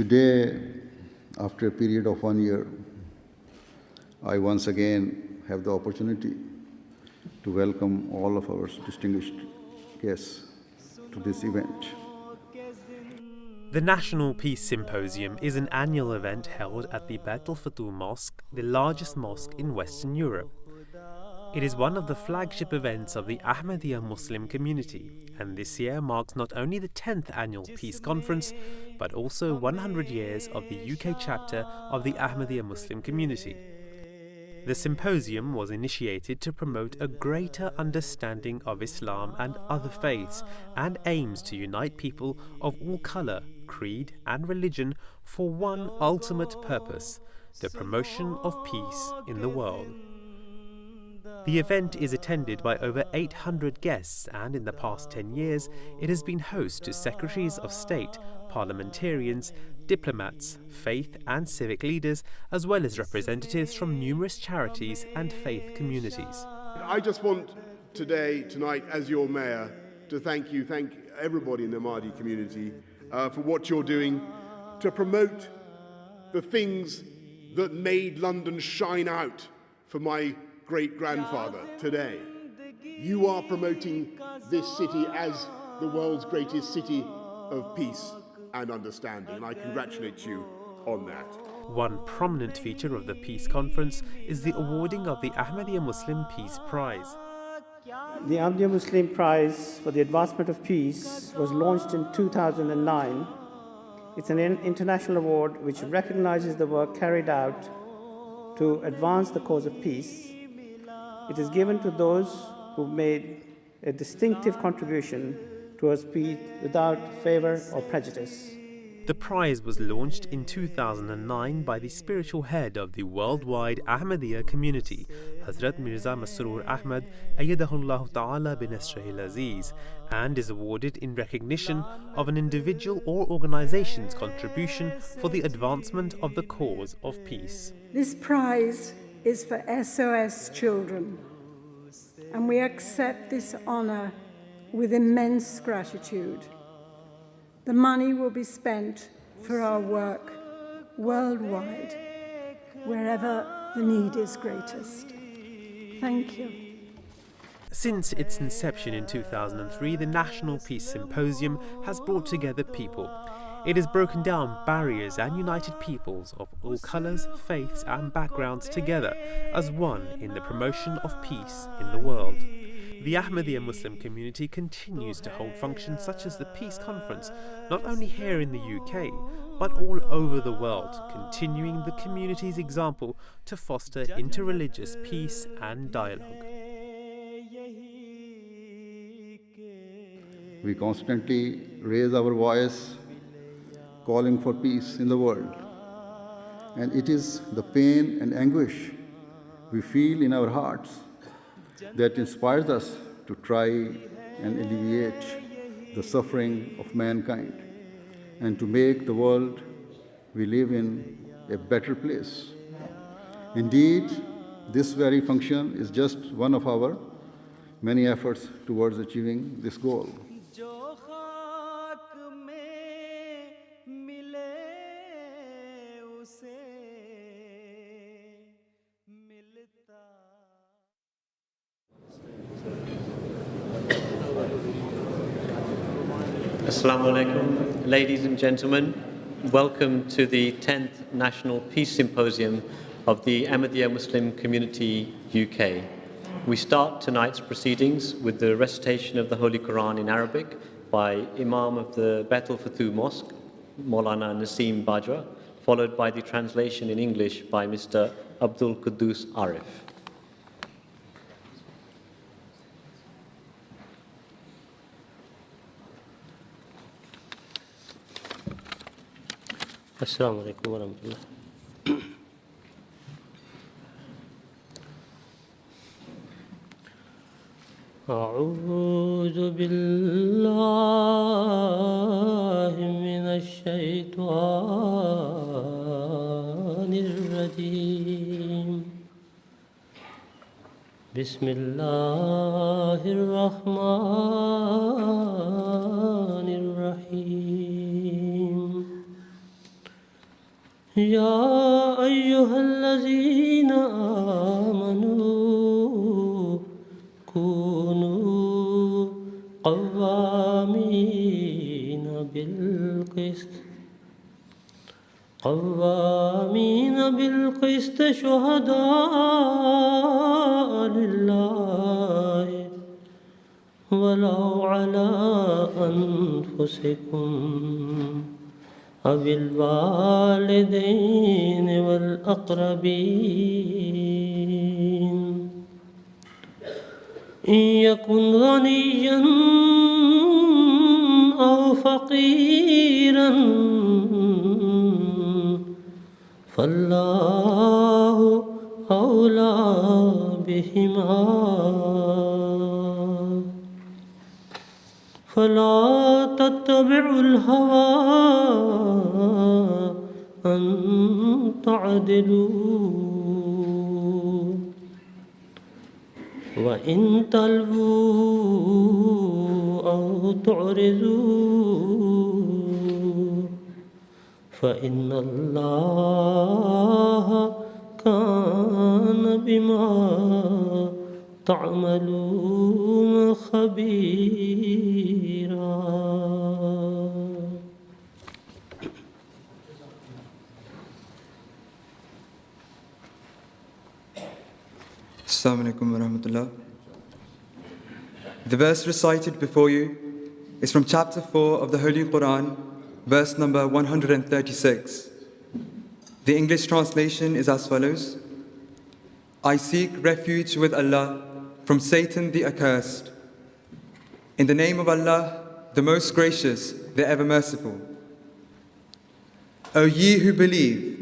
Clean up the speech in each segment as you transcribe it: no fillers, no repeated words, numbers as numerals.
Today, after a period of 1 year, I once again have the opportunity to welcome all of our distinguished guests to this event. The National Peace Symposium is an annual event held at the Khalifatul Mosque, the largest mosque in Western Europe. It is one of the flagship events of the Ahmadiyya Muslim Community, and this year marks not only the 10th annual Peace Conference, but also 100 years of the UK chapter of the Ahmadiyya Muslim Community. The symposium was initiated to promote a greater understanding of Islam and other faiths, and aims to unite people of all colour, creed and religion for one ultimate purpose: the promotion of peace in the world. The event is attended by over 800 guests, and in the past 10 years it has been host to Secretaries of State, parliamentarians, diplomats, faith and civic leaders, as well as representatives from numerous charities and faith communities. I just want tonight, as your mayor, to thank everybody in the Ahmadi community for what you're doing to promote the things that made London shine out for my great-grandfather today. You are promoting this city as the world's greatest city of peace and understanding, and I congratulate you on that. One prominent feature of the Peace Conference is the awarding of the Ahmadiyya Muslim Peace Prize. The Ahmadiyya Muslim Prize for the Advancement of Peace was launched in 2009. It's an international award which recognizes the work carried out to advance the cause of peace. It is given to those who made a distinctive contribution towards peace without favor or prejudice. The prize was launched in 2009 by the spiritual head of the worldwide Ahmadiyya community, Hazrat Mirza Masroor Ahmad, ayyadahullah ta'ala binasrihil aziz, and is awarded in recognition of an individual or organization's contribution for the advancement of the cause of peace. This prize is for SOS children, and we accept this honor with immense gratitude. The money will be spent for our work worldwide, wherever the need is greatest. Thank you. Since its inception in 2003, the National Peace Symposium has brought together people. It has broken down barriers and united peoples of all colours, faiths and backgrounds together as one in the promotion of peace in the world. The Ahmadiyya Muslim community continues to hold functions such as the Peace Conference, not only here in the UK, but all over the world, continuing the community's example to foster interreligious peace and dialogue. We constantly raise our voice calling for peace in the world. And it is the pain and anguish we feel in our hearts that inspires us to try and alleviate the suffering of mankind and to make the world we live in a better place. Indeed, this very function is just one of our many efforts towards achieving this goal. Assalamu alaikum, ladies and gentlemen. Welcome to the 10th National Peace Symposium of the Ahmadiyya Muslim Community UK. We start tonight's proceedings with the recitation of the Holy Quran in Arabic by Imam of the Khalifatul Mosque, Maulana Naseem Bajwa, followed by the translation in English by Mr. Abdul Quddus Arif. Assalamu alaikum wa rahmatullah. أعوذ بالله من الشيطان الرجيم بسم الله الرحمن الرحيم يا أيها الذين آمنوا كونوا قوامين بالقسط شهداء لله ولو على أنفسكم أو الوالدين والأقربين إن يكن غنيا أو فقيرا فالله أولى بهما فلا تتبعوا الهوى أن تعدلوا وإن تلووا أو تعرضوا فإن الله كان بما تعملون خبيرا. Assalamu alaikum wa rahmatullah. The verse recited before you is from chapter 4 of the Holy Quran, verse number 136. The English translation is as follows: I seek refuge with Allah from Satan the accursed. In the name of Allah, the most gracious, the ever merciful. O ye who believe,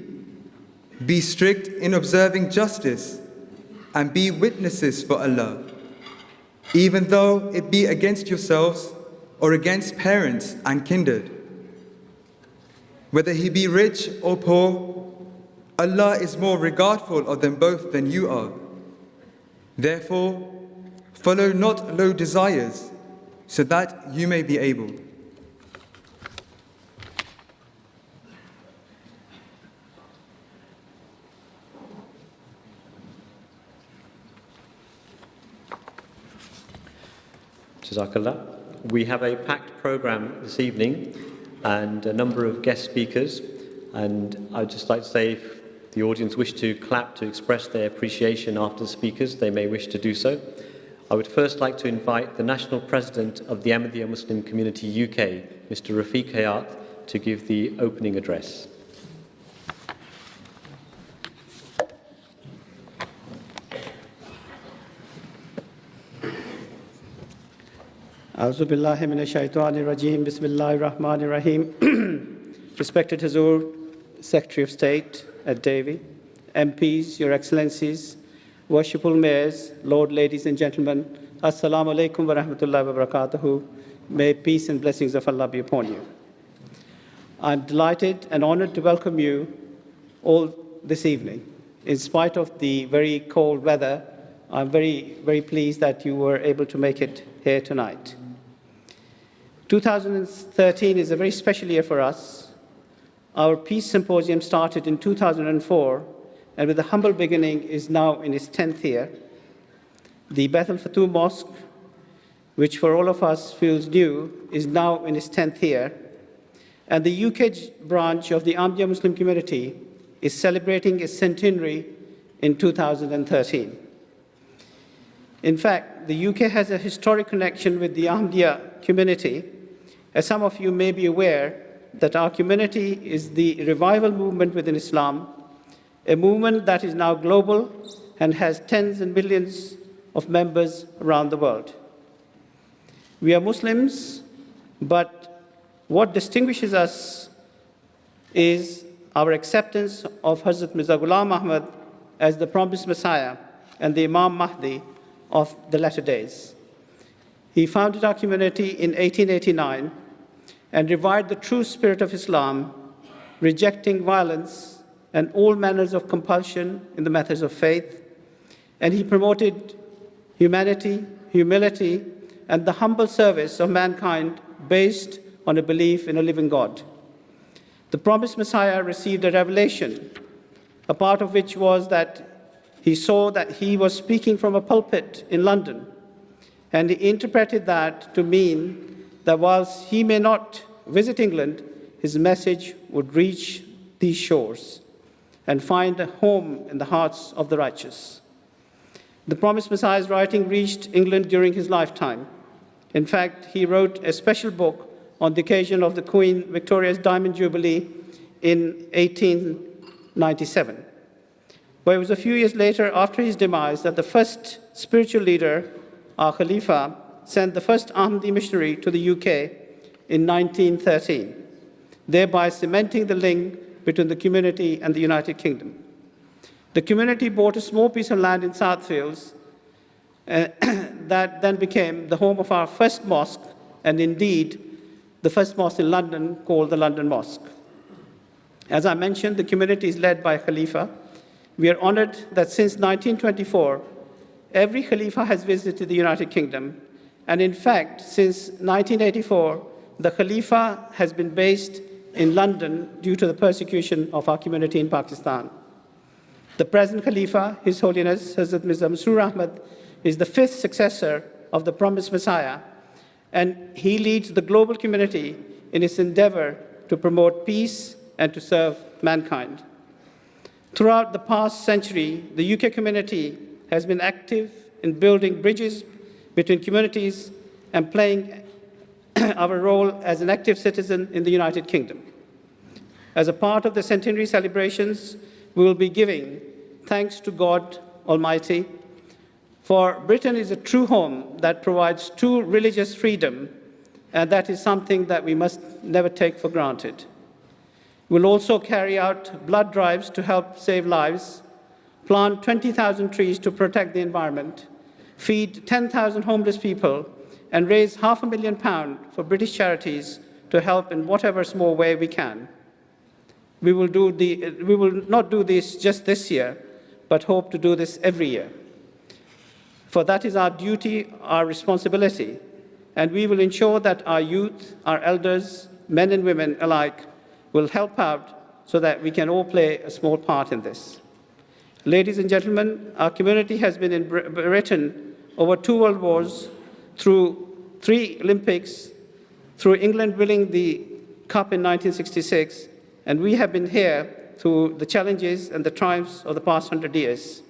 be strict in observing justice and be witnesses for Allah, even though it be against yourselves or against parents and kindred. Whether he be rich or poor, Allah is more regardful of them both than you are. Therefore, follow not low desires, so that you may be able. Jazakallah. We have a packed program this evening and a number of guest speakers, and I'd just like to say if the audience wish to clap to express their appreciation after the speakers, they may wish to do so. I would first like to invite the National President of the Ahmadiyya Muslim Community UK, Mr. Rafiq Hayat, to give the opening address. A'udhu billahi minash shaitanir rajeem. Bismillahir Rahmanir Rahim. Respected Hazur, Secretary of State at Davy, MPs, Your Excellencies, Worshipful Mayors, Lord, ladies and gentlemen, Assalamu alaikum wa rahmatullahi wa barakatuhu. May peace and blessings of Allah be upon you. I'm delighted and honored to welcome you all this evening. In spite of the very cold weather, I'm very, very pleased that you were able to make it here tonight. 2013 is a very special year for us. Our Peace Symposium started in 2004, and with a humble beginning is now in its 10th year. The Baitul Mosque, which for all of us feels new, is now in its 10th year. And the UK branch of the Ahmadiyya Muslim Community is celebrating its centenary in 2013. In fact, the UK has a historic connection with the Ahmadiyya community, as some of you may be aware that our community is the revival movement within Islam, a movement that is now global and has tens and millions of members around the world. We are Muslims, but what distinguishes us is our acceptance of Hazrat Mirza Ghulam Ahmad as the promised Messiah and the Imam Mahdi of the latter days. He founded our community in 1889 and revived the true spirit of Islam, rejecting violence and all manners of compulsion in the matters of faith. And he promoted humanity, humility, and the humble service of mankind based on a belief in a living God. The promised Messiah received a revelation, a part of which was that he saw that he was speaking from a pulpit in London, and he interpreted that to mean that whilst he may not visit England, his message would reach these shores and find a home in the hearts of the righteous. The promised Messiah's writing reached England during his lifetime. In fact, he wrote a special book on the occasion of the Queen Victoria's Diamond Jubilee in 1897. But it was a few years later, after his demise, that the first spiritual leader, our Khalifa, sent the first Ahmadi missionary to the UK in 1913, thereby cementing the link between the community and the United Kingdom. The community bought a small piece of land in Southfields that then became the home of our first mosque, and indeed the first mosque in London, called the London Mosque. As I mentioned, the community is led by a Khalifa. We are honored that since 1924, every Khalifa has visited the United Kingdom, and in fact, since 1984, the Khalifa has been based in London due to the persecution of our community in Pakistan. The present Khalifa, His Holiness Hazrat Mirza Masroor Ahmad, is the fifth successor of the promised Messiah, and he leads the global community in its endeavor to promote peace and to serve mankind. Throughout the past century, the UK community has been active in building bridges between communities and playing our role as an active citizen in the United Kingdom. As a part of the centenary celebrations, we will be giving thanks to God Almighty, for Britain is a true home that provides true religious freedom, and that is something that we must never take for granted. We'll also carry out blood drives to help save lives, plant 20,000 trees to protect the environment, feed 10,000 homeless people, and raise £500,000 for British charities to help in whatever small way we can. We will not do this just this year, but hope to do this every year. For that is our duty, our responsibility, and we will ensure that our youth, our elders, men and women alike, will help out so that we can all play a small part in this. Ladies and gentlemen, our community has been in Britain over 2 world wars, through 3 Olympics, through England winning the Cup in 1966, and we have been here through the challenges and the triumphs of the past 100 years.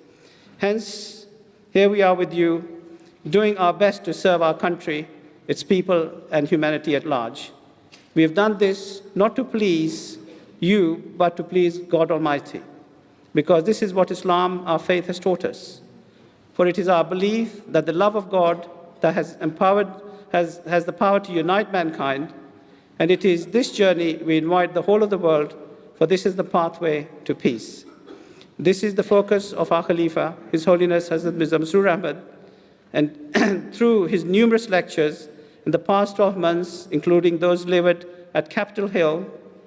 Hence, here we are with you, doing our best to serve our country, its people, and humanity at large. We have done this not to please you, but to please God Almighty, because this is what Islam, our faith, has taught us. For it is our belief that the love of God that has the power to unite mankind, and it is this journey we invite the whole of the world, for this is the pathway to peace. This is the focus of our Khalifa, His Holiness Hazrat Mirza Masroor Ahmad, and through his numerous lectures in the past 12 months, including those delivered at Capitol Hill,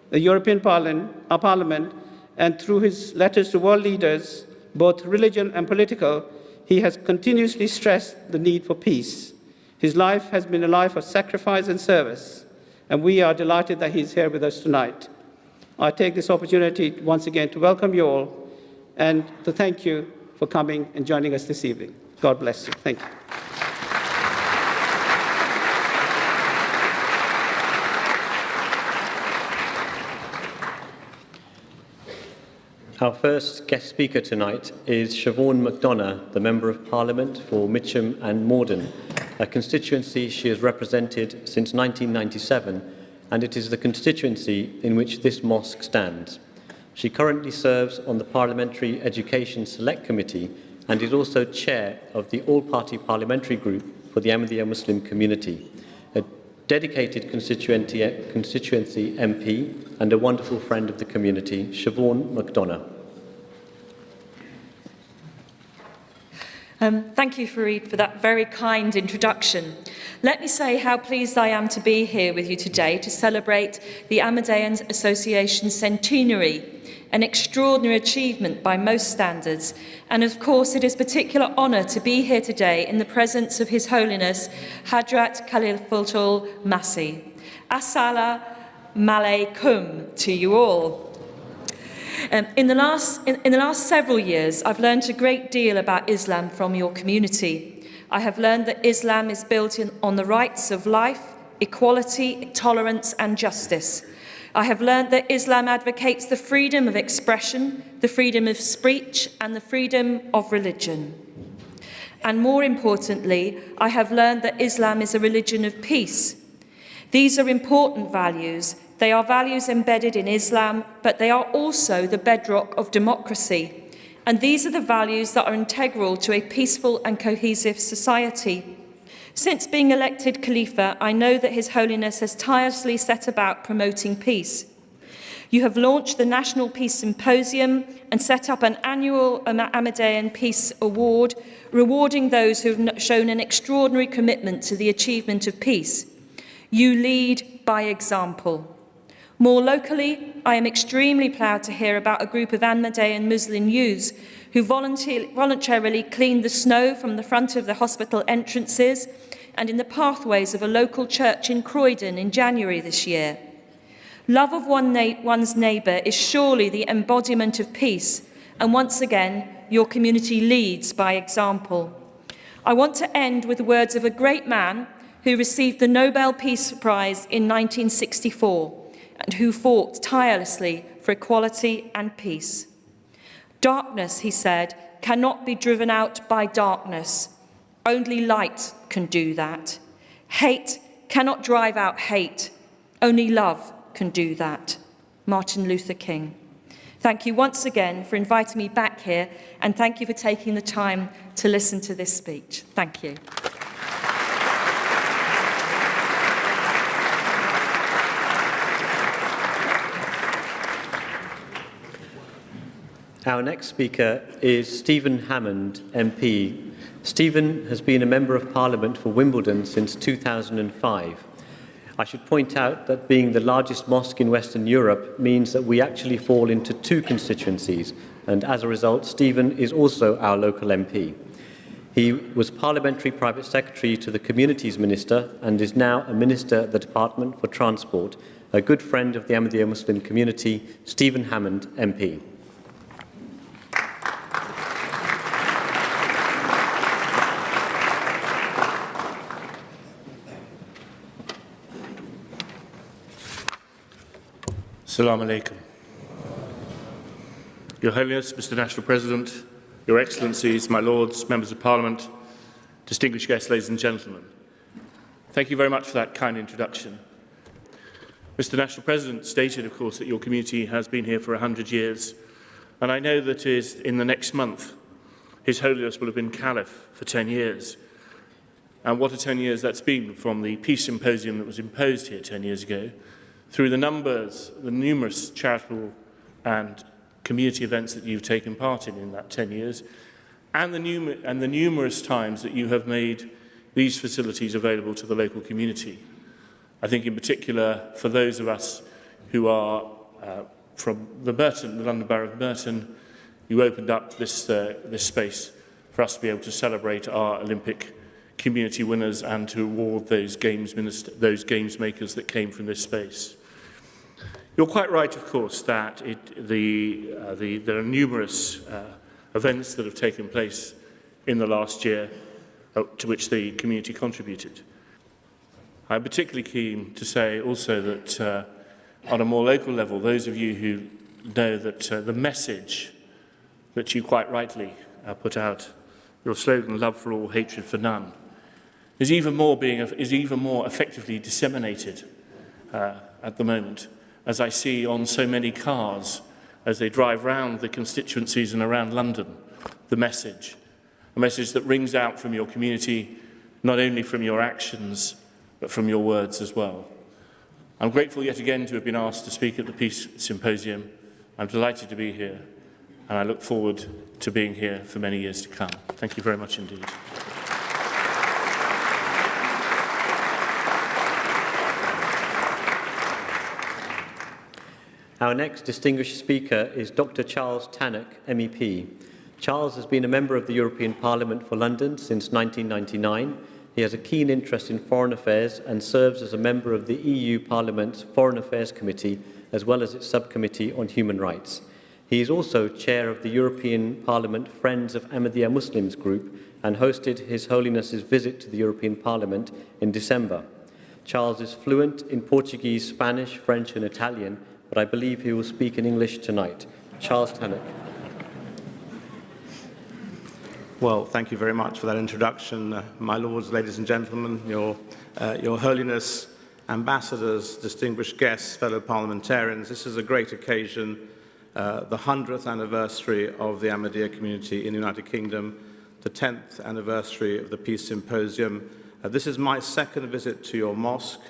the European Parliament, and through his letters to world leaders, both religion and political, he has continuously stressed the need for peace. His life has been a life of sacrifice and service, and we are delighted that he is here with us tonight. I take this opportunity once again to welcome you all and to thank you for coming and joining us this evening. God bless you. Thank you. Our first guest speaker tonight is Siobhan McDonough, the Member of Parliament for Mitcham and Morden, a constituency she has represented since 1997, and it is the constituency in which this mosque stands. She currently serves on the Parliamentary Education Select Committee and is also chair of the All-Party Parliamentary Group for the Ahmadiyya Muslim Community, a dedicated constituency MP and a wonderful friend of the community, Siobhan McDonough. Thank you, Fareed, for that very kind introduction. Let me say how pleased I am to be here with you today to celebrate the Ahmadiyya Association centenary, an extraordinary achievement by most standards. And of course, it is a particular honour to be here today in the presence of His Holiness, Hazrat Khalifatul Masih. As-Salah Malaikum to you all. In the last several years, I've learned a great deal about Islam from your community. I have learned that Islam is built on the rights of life, equality, tolerance and justice. I have learned that Islam advocates the freedom of expression, the freedom of speech and the freedom of religion. And more importantly, I have learned that Islam is a religion of peace. These are important values. They are values embedded in Islam, but they are also the bedrock of democracy. And these are the values that are integral to a peaceful and cohesive society. Since being elected Khalifa, I know that His Holiness has tirelessly set about promoting peace. You have launched the National Peace Symposium and set up an annual Ahmadiyya Peace Award, rewarding those who have shown an extraordinary commitment to the achievement of peace. You lead by example. More locally, I am extremely proud to hear about a group of Ahmadiyya Muslim youths who voluntarily cleaned the snow from the front of the hospital entrances and in the pathways of a local church in Croydon in January this year. Love of one's neighbour is surely the embodiment of peace, and once again, your community leads by example. I want to end with the words of a great man who received the Nobel Peace Prize in 1964 and who fought tirelessly for equality and peace. Darkness, he said, cannot be driven out by darkness. Only light can do that. Hate cannot drive out hate. Only love can do that. Martin Luther King. Thank you once again for inviting me back here, and thank you for taking the time to listen to this speech. Thank you. Our next speaker is Stephen Hammond, MP. Stephen has been a Member of Parliament for Wimbledon since 2005. I should point out that being the largest mosque in Western Europe means that we actually fall into two constituencies, and as a result, Stephen is also our local MP. He was Parliamentary Private Secretary to the Communities Minister and is now a Minister at the Department for Transport, a good friend of the Ahmadiyya Muslim Community, Stephen Hammond, MP. Assalamu alaikum. Your Holiness, Mr. National President, Your Excellencies, my Lords, Members of Parliament, distinguished guests, ladies and gentlemen, thank you very much for that kind introduction. Mr. National President stated, of course, that your community has been here for 100 years, and I know that in the next month, His Holiness will have been Caliph for 10 years. And what a 10 years that's been, from the Peace Symposium that was imposed here 10 years ago, through the numerous charitable and community events that you've taken part in that 10 years, and the numerous times that you have made these facilities available to the local community. I think in particular for those of us who are from the London Borough of Merton, you opened up this space for us to be able to celebrate our Olympic community winners and to award those games makers that came from this space. You're quite right, of course, that there are numerous events that have taken place in the last year to which the community contributed. I'm particularly keen to say also that on a more local level, those of you who know that the message that you quite rightly put out, your slogan, love for all, hatred for none, is even more effectively disseminated at the moment, as I see on so many cars as they drive round the constituencies and around London, a message that rings out from your community, not only from your actions, but from your words as well. I'm grateful yet again to have been asked to speak at the Peace Symposium. I'm delighted to be here, and I look forward to being here for many years to come. Thank you very much indeed. Our next distinguished speaker is Dr. Charles Tannock, MEP. Charles has been a member of the European Parliament for London since 1999 He has a keen interest in foreign affairs and serves as a member of the EU Parliament's Foreign Affairs Committee, as well as its subcommittee on human rights. He is also chair of the European Parliament Friends of Ahmadiyya Muslims group and hosted His Holiness's visit to the European Parliament in December. Charles is fluent in Portuguese, Spanish, French and Italian, but I believe he will speak in English tonight. Charles Tannock. Well, thank you very much for that introduction. My lords, ladies and gentlemen, your Holiness, ambassadors, distinguished guests, fellow parliamentarians, this is a great occasion, the 100th anniversary of the Ahmadiyya community in the United Kingdom, the 10th anniversary of the Peace Symposium. This is my second visit to your mosque,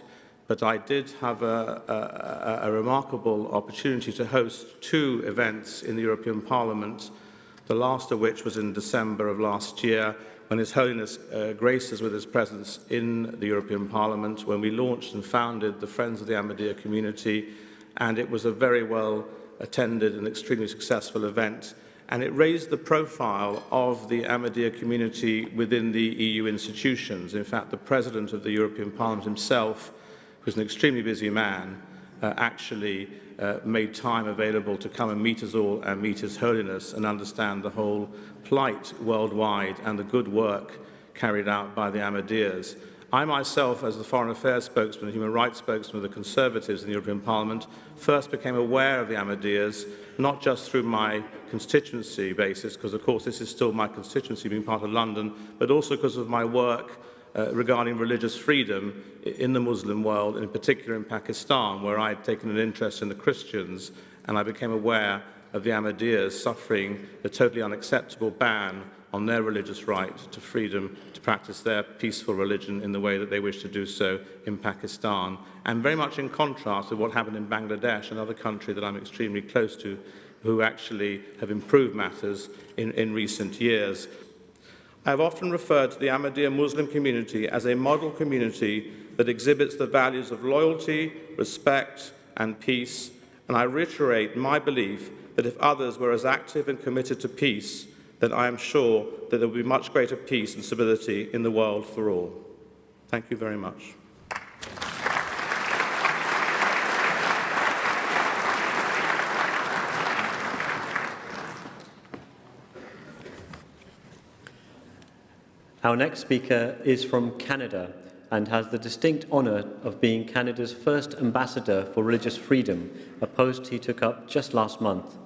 but I did have a remarkable opportunity to host two events in the European Parliament, the last of which was in December of last year, when His Holiness graced us with his presence in the European Parliament, when we launched and founded the Friends of the Ahmadiyya Community, and it was a very well attended and extremely successful event, and it raised the profile of the Ahmadiyya community within the EU institutions. In fact, the President of the European Parliament himself, who's an extremely busy man, actually made time available to come and meet us all and meet His Holiness and understand the whole plight worldwide and the good work carried out by the Ahmadiyyas. I myself, as the Foreign Affairs spokesman and Human Rights spokesman of the Conservatives in the European Parliament, first became aware of the Ahmadiyyas, not just through my constituency basis, because of course this is still my constituency being part of London, but also because of my work regarding religious freedom in the Muslim world, and in particular in Pakistan, where I had taken an interest in the Christians, and I became aware of the Ahmadiyyas suffering the totally unacceptable ban on their religious right to freedom to practice their peaceful religion in the way that they wish to do so in Pakistan, and very much in contrast with what happened in Bangladesh, another country that I'm extremely close to, who actually have improved matters in recent years. I have often referred to the Ahmadiyya Muslim community as a model community that exhibits the values of loyalty, respect, and peace, and I reiterate my belief that if others were as active and committed to peace, then I am sure that there will be much greater peace and stability in the world for all. Thank you very much. Our next speaker is from Canada and has the distinct honour of being Canada's first ambassador for religious freedom, a post he took up just last month.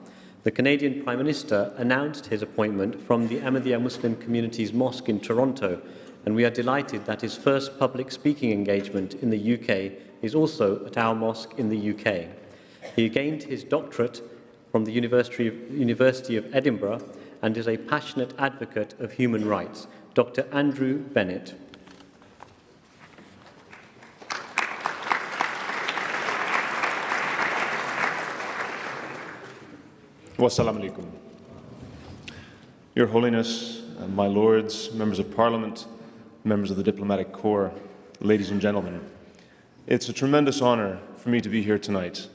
The Canadian Prime Minister announced his appointment from the Ahmadiyya Muslim Community's mosque in Toronto, and we are delighted that his first public speaking engagement in the UK is also at our mosque in the UK. He gained his doctorate from the University of Edinburgh and is a passionate advocate of human rights. Dr. Andrew Bennett. Wassalamu alaikum. Your Holiness, my lords, members of Parliament, members of the Diplomatic Corps, ladies and gentlemen, it's a tremendous honor for me to be here tonight.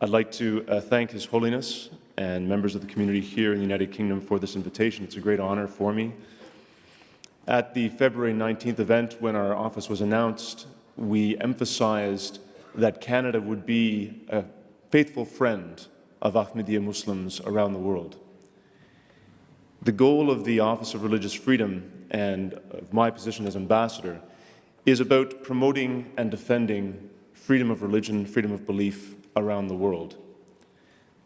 I'd like to thank His Holiness and members of the community here in the United Kingdom for this invitation. It's a great honor for me. At the February 19th event, when our office was announced, we emphasized that Canada would be a faithful friend of Ahmadiyya Muslims around the world. The goal of the Office of Religious Freedom and of my position as ambassador is about promoting and defending freedom of religion, freedom of belief around the world.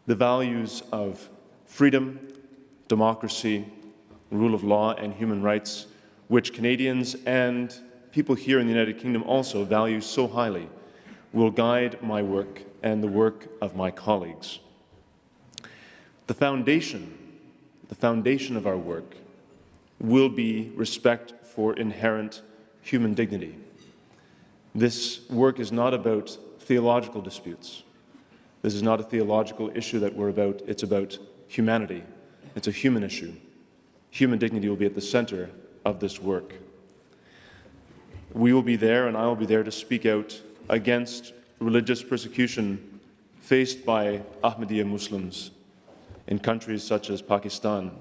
The values of freedom, democracy, rule of law, and human rights, which Canadians and people here in the United Kingdom also value so highly, will guide my work and the work of my colleagues. The foundation of our work will be respect for inherent human dignity. This work is not about theological disputes. This is not a theological issue that we're about. It's about humanity. It's a human issue. Human dignity will be at the center of this work. We will be there, and I will be there to speak out against religious persecution faced by Ahmadiyya Muslims in countries such as Pakistan.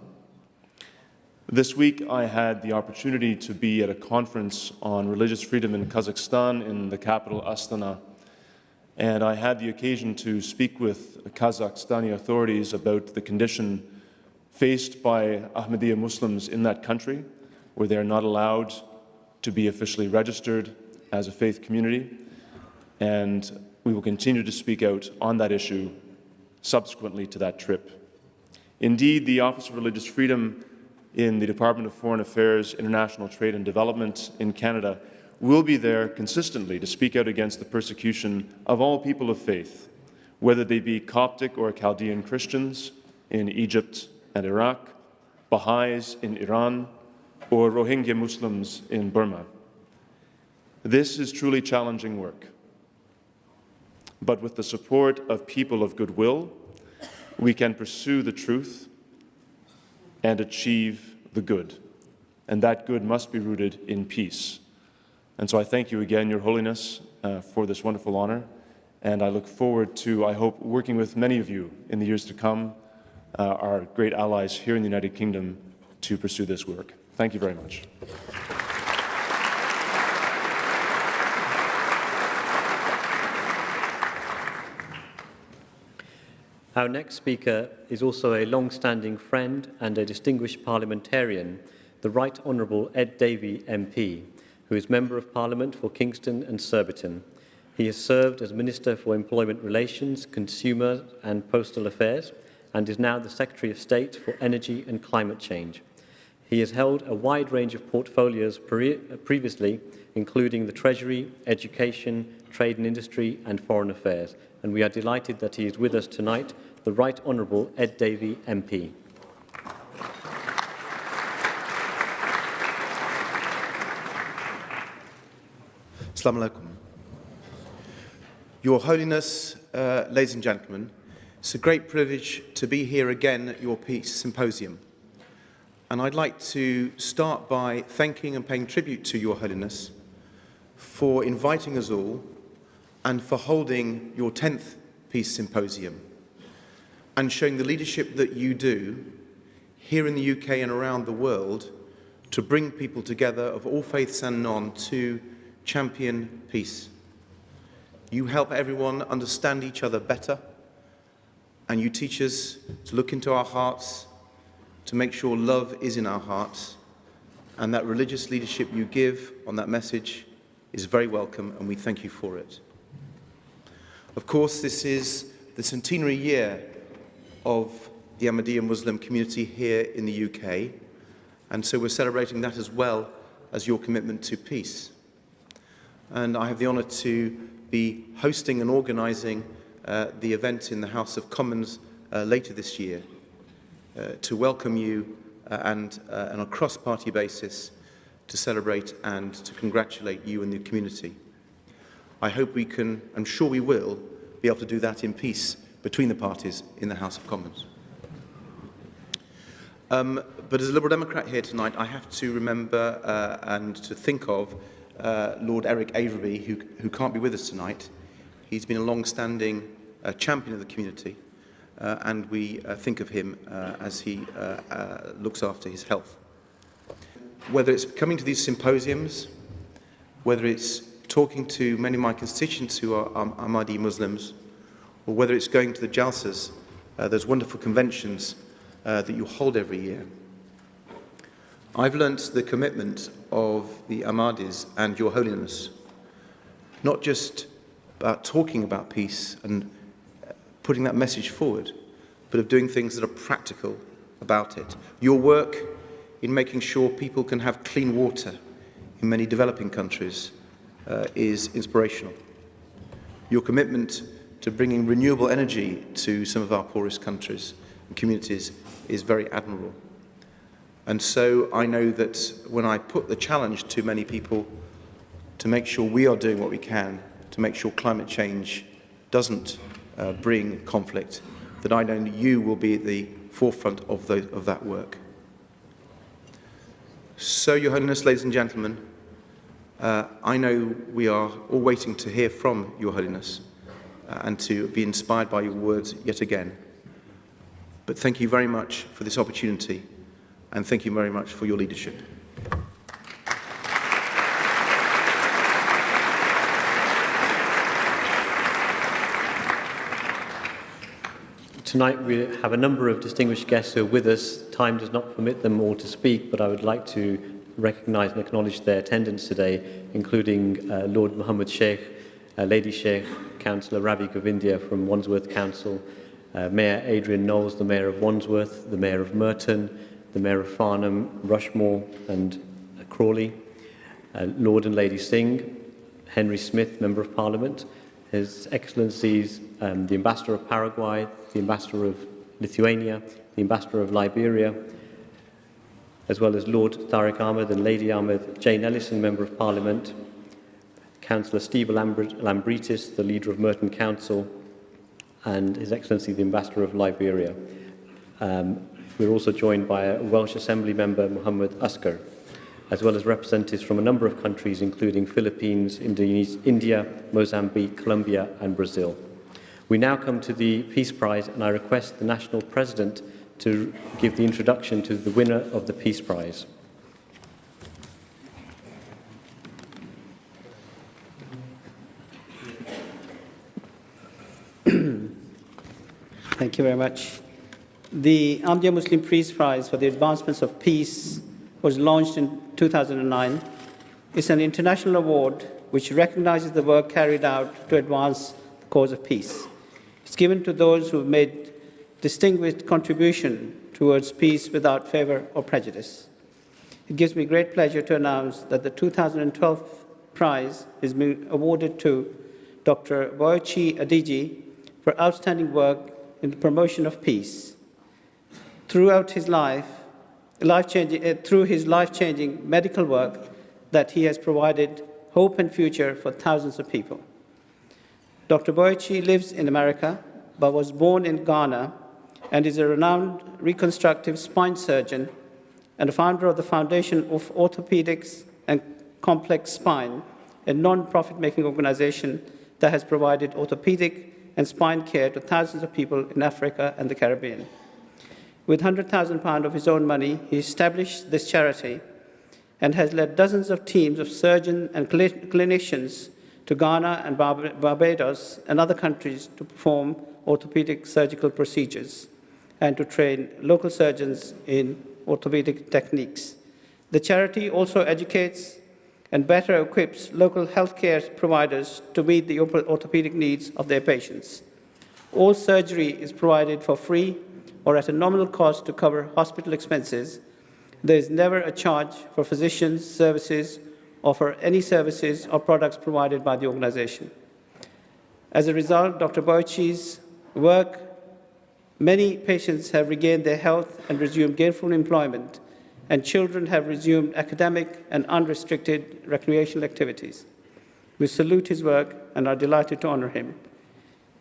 This week I had the opportunity to be at a conference on religious freedom in Kazakhstan in the capital Astana, and I had the occasion to speak with Kazakhstani authorities about the condition faced by Ahmadiyya Muslims in that country, where they are not allowed to be officially registered as a faith community, and we will continue to speak out on that issue subsequently to that trip. Indeed, the Office of Religious Freedom in the Department of Foreign Affairs, International Trade and Development in Canada will be there consistently to speak out against the persecution of all people of faith, whether they be Coptic or Chaldean Christians in Egypt and Iraq, Baha'is in Iran, or Rohingya Muslims in Burma. This is truly challenging work. But with the support of people of goodwill, we can pursue the truth and achieve the good. And that good must be rooted in peace. And so I thank you again, Your Holiness, for this wonderful honor. And I look forward to, I hope, working with many of you in the years to come, our great allies here in the United Kingdom, to pursue this work. Thank you very much. Our next speaker is also a long-standing friend and a distinguished parliamentarian, the Right Honourable Ed Davey MP, who is Member of Parliament for Kingston and Surbiton. He has served as Minister for Employment Relations, Consumer and Postal Affairs, and is now the Secretary of State for Energy and Climate Change. He has held a wide range of portfolios previously, including the Treasury, Education, Trade and Industry, and Foreign Affairs. And we are delighted that he is with us tonight, the Right Honourable Ed Davey MP. Assalamu alaikum. Your Holiness, ladies and gentlemen, it's a great privilege to be here again at your Peace Symposium. And I'd like to start by thanking and paying tribute to Your Holiness for inviting us all and for holding your 10th Peace Symposium and showing the leadership that you do here in the UK and around the world to bring people together of all faiths and none to champion peace. You help everyone understand each other better, and you teach us to look into our hearts, to make sure love is in our hearts, and that religious leadership you give on that message is very welcome, and we thank you for it. Of course, this is the centenary year of the Ahmadiyya Muslim community here in the UK, and so we're celebrating that as well as your commitment to peace. And I have the honour to be hosting and organising the event in the House of Commons later this year to welcome you and on a cross-party basis to celebrate and to congratulate you and the community. I hope we can, I'm sure we will, be able to do that in peace between the parties in the House of Commons. But as a Liberal Democrat here tonight, I have to remember and to think of Lord Eric Averby, who can't be with us tonight. He's been a long-standing champion of the community, and we think of him as he looks after his health. Whether it's coming to these symposiums, whether it's talking to many of my constituents who are Ahmadi Muslims, or whether it's going to the Jalsas, those wonderful conventions that you hold every year, I've learnt the commitment of the Ahmadis and Your Holiness, not just about talking about peace and putting that message forward, but of doing things that are practical about it. Your work in making sure people can have clean water in many developing countries is inspirational. Your commitment to bringing renewable energy to some of our poorest countries and communities is very admirable. And so I know that when I put the challenge to many people to make sure we are doing what we can to make sure climate change doesn't bring conflict, that I know you will be at the forefront of that work. So, Your Holiness, ladies and gentlemen, I know we are all waiting to hear from Your Holiness and to be inspired by your words yet again. But thank you very much for this opportunity and thank you very much for your leadership. Tonight we have a number of distinguished guests who are with us. Time does not permit them all to speak, but I would like to recognise and acknowledge their attendance today, including Lord Muhammad Sheikh, Lady Sheikh, Councillor Ravi Govindia from Wandsworth Council, Mayor Adrian Knowles, the Mayor of Wandsworth, the Mayor of Merton, the Mayor of Farnham, Rushmore and Crawley, Lord and Lady Singh, Henry Smith, Member of Parliament, His Excellencies, the Ambassador of Paraguay, the Ambassador of Lithuania, the Ambassador of Liberia, as well as Lord Tariq Ahmad and Lady Ahmad, Jane Ellison, Member of Parliament, Councillor Steve Lambritis, the Leader of Merton Council, and His Excellency, the Ambassador of Liberia. We're also joined by a Welsh Assembly Member, Muhammad Askar, as well as representatives from a number of countries, including Philippines, India, Mozambique, Colombia, and Brazil. We now come to the Peace Prize, and I request the National President to give the introduction to the winner of the Peace Prize. Thank you very much. The Ahmadiyya Muslim Peace Prize for the Advancements of Peace was launched in 2009. It's an international award which recognizes the work carried out to advance the cause of peace. It's given to those who have made distinguished contribution towards peace without favor or prejudice. It gives me great pleasure to announce that the 2012 prize is being awarded to Dr. Boychi Adiji for outstanding work in the promotion of peace. Throughout his through his life-changing medical work, that he has provided hope and future for thousands of people. Dr. Boychi lives in America, but was born in Ghana and is a renowned reconstructive spine surgeon and a founder of the Foundation of Orthopedics and Complex Spine, a non-profit making organization that has provided orthopedic and spine care to thousands of people in Africa and the Caribbean. With £100,000 of his own money, he established this charity and has led dozens of teams of surgeons and clinicians to Ghana and Barbados and other countries to perform orthopedic surgical procedures and to train local surgeons in orthopedic techniques. The charity also educates and better equips local healthcare providers to meet the orthopedic needs of their patients. All surgery is provided for free or at a nominal cost to cover hospital expenses. There is never a charge for physicians' services or for any services or products provided by the organization. As a result, Dr. Boychi's work, many patients have regained their health and resumed gainful employment, and children have resumed academic and unrestricted recreational activities. We salute his work and are delighted to honor him.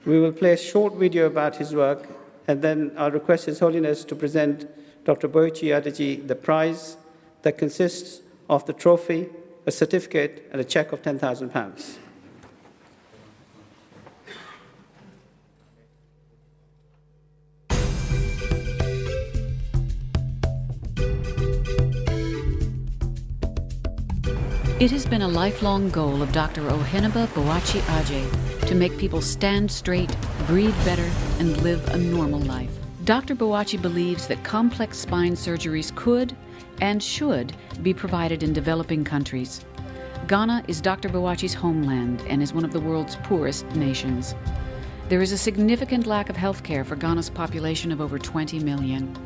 We will play a short video about his work, and then I'll request His Holiness to present Dr. Boychi Adiji the prize that consists of the trophy, a certificate, and a cheque of £10,000. It has been a lifelong goal of Dr. Oheneba Boachi Aje to make people stand straight, breathe better, and live a normal life. Dr. Boachi believes that complex spine surgeries could and should be provided in developing countries. Ghana is Dr. Boachi's homeland and is one of the world's poorest nations. There is a significant lack of health care for Ghana's population of over 20 million.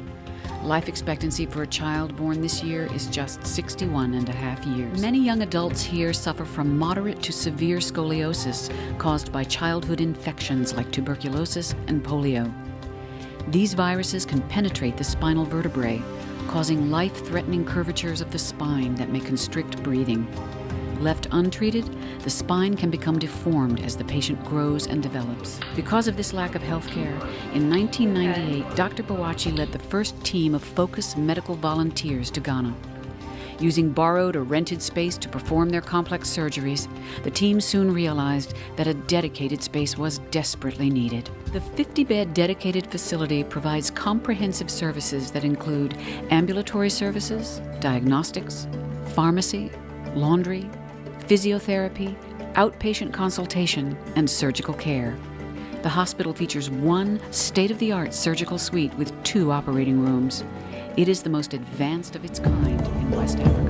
Life expectancy for a child born this year is just 61 and a half years. Many young adults here suffer from moderate to severe scoliosis caused by childhood infections like tuberculosis and polio. These viruses can penetrate the spinal vertebrae, causing life-threatening curvatures of the spine that may constrict breathing. Left untreated, the spine can become deformed as the patient grows and develops. Because of this lack of health care, in 1998, Dr. Boachi led the first team of focused medical volunteers to Ghana. Using borrowed or rented space to perform their complex surgeries, the team soon realized that a dedicated space was desperately needed. The 50-bed dedicated facility provides comprehensive services that include ambulatory services, diagnostics, pharmacy, laundry, physiotherapy, outpatient consultation, and surgical care. The hospital features one state-of-the-art surgical suite with 2 operating rooms. It is the most advanced of its kind in West Africa.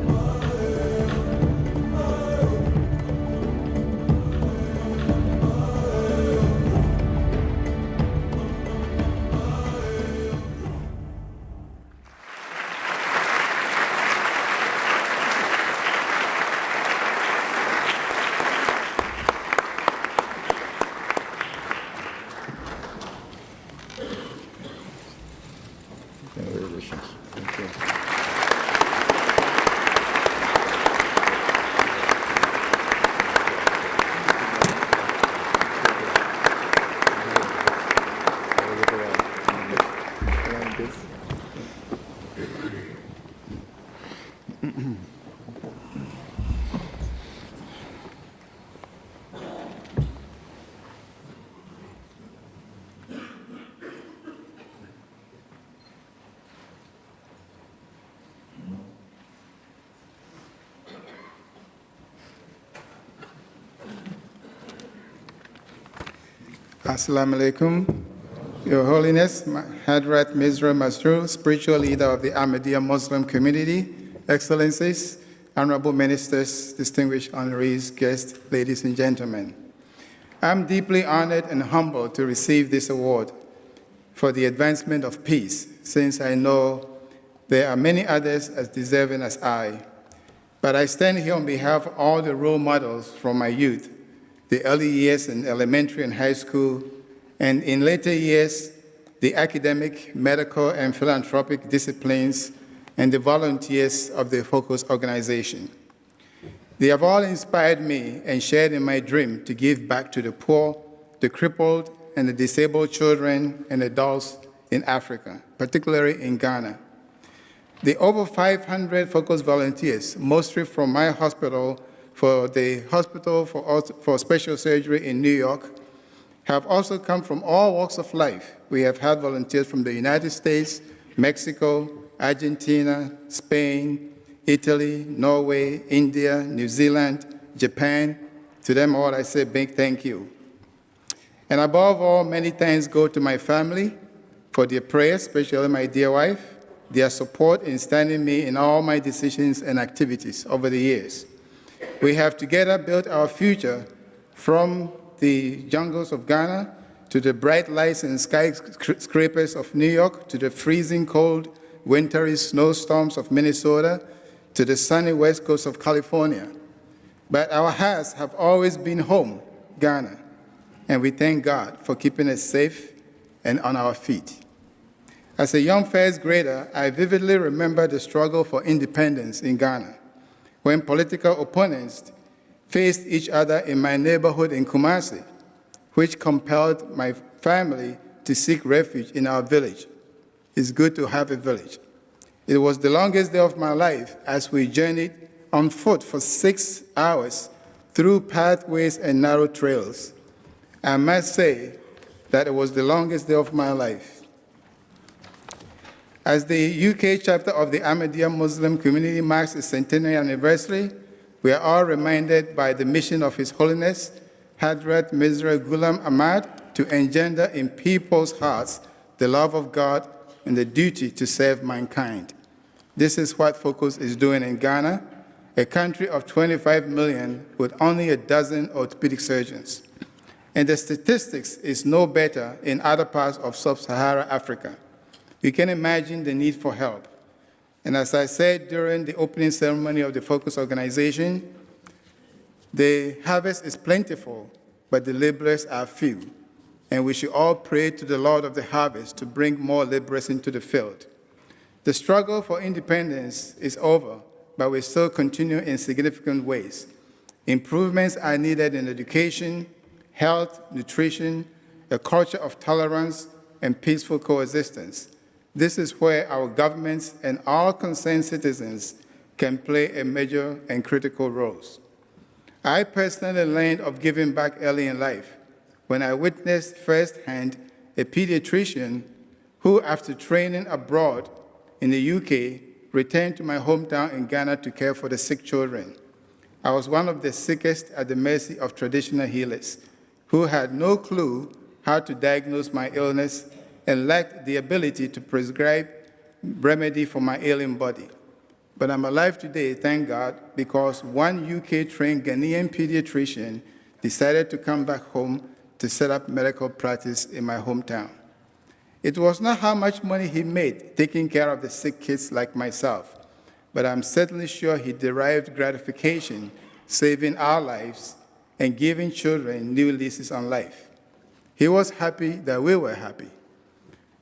Assalamu alaikum. Your Holiness, Hazrat Mirza Masroor, spiritual leader of the Ahmadiyya Muslim Community, Excellencies, Honorable Ministers, distinguished honorees, guests, ladies and gentlemen. I'm deeply honored and humbled to receive this award for the advancement of peace, since I know there are many others as deserving as I. But I stand here on behalf of all the role models from my youth, the early years in elementary and high school, and in later years, the academic, medical, and philanthropic disciplines, and the volunteers of the Focus organization. They have all inspired me and shared in my dream to give back to the poor, the crippled, and the disabled children and adults in Africa, particularly in Ghana. The over 500 Focus volunteers, mostly from my hospital, for the Hospital for Special Surgery in New York, have also come from all walks of life. We have had volunteers from the United States, Mexico, Argentina, Spain, Italy, Norway, India, New Zealand, Japan. To them all, I say big thank you. And above all, many thanks go to my family for their prayers, especially my dear wife, their support in standing me in all my decisions and activities over the years. We have together built our future from the jungles of Ghana to the bright lights and skyscrapers of New York, to the freezing cold, wintry snowstorms of Minnesota, to the sunny west coast of California. But our hearts have always been home, Ghana, and we thank God for keeping us safe and on our feet. As a young first grader, I vividly remember the struggle for independence in Ghana, when political opponents faced each other in my neighborhood in Kumasi, which compelled my family to seek refuge in our village. It's good to have a village. It was the longest day of my life as we journeyed on foot for 6 hours through pathways and narrow trails. I must say that it was the longest day of my life. As the UK chapter of the Ahmadiyya Muslim Community marks its centenary anniversary, we are all reminded by the mission of His Holiness, Hazrat Mirza Ghulam Ahmad, to engender in people's hearts the love of God and the duty to serve mankind. This is what Focus is doing in Ghana, a country of 25 million with only a dozen orthopedic surgeons. And the statistics is no better in other parts of sub-Saharan Africa. You can imagine the need for help. And as I said during the opening ceremony of the Focus organization, the harvest is plentiful, but the laborers are few. And we should all pray to the Lord of the harvest to bring more laborers into the field. The struggle for independence is over, but we still continue in significant ways. Improvements are needed in education, health, nutrition, a culture of tolerance, and peaceful coexistence. This is where our governments and all concerned citizens can play a major and critical roles. I personally learned of giving back early in life when I witnessed firsthand a pediatrician who, after training abroad in the UK, returned to my hometown in Ghana to care for the sick children. I was one of the sickest at the mercy of traditional healers who had no clue how to diagnose my illness and lacked the ability to prescribe remedy for my ailing body. But I'm alive today, thank God, because one UK-trained Ghanaian pediatrician decided to come back home to set up medical practice in my hometown. It was not how much money he made taking care of the sick kids like myself, but I'm certainly sure he derived gratification saving our lives and giving children new leases on life. He was happy that we were happy.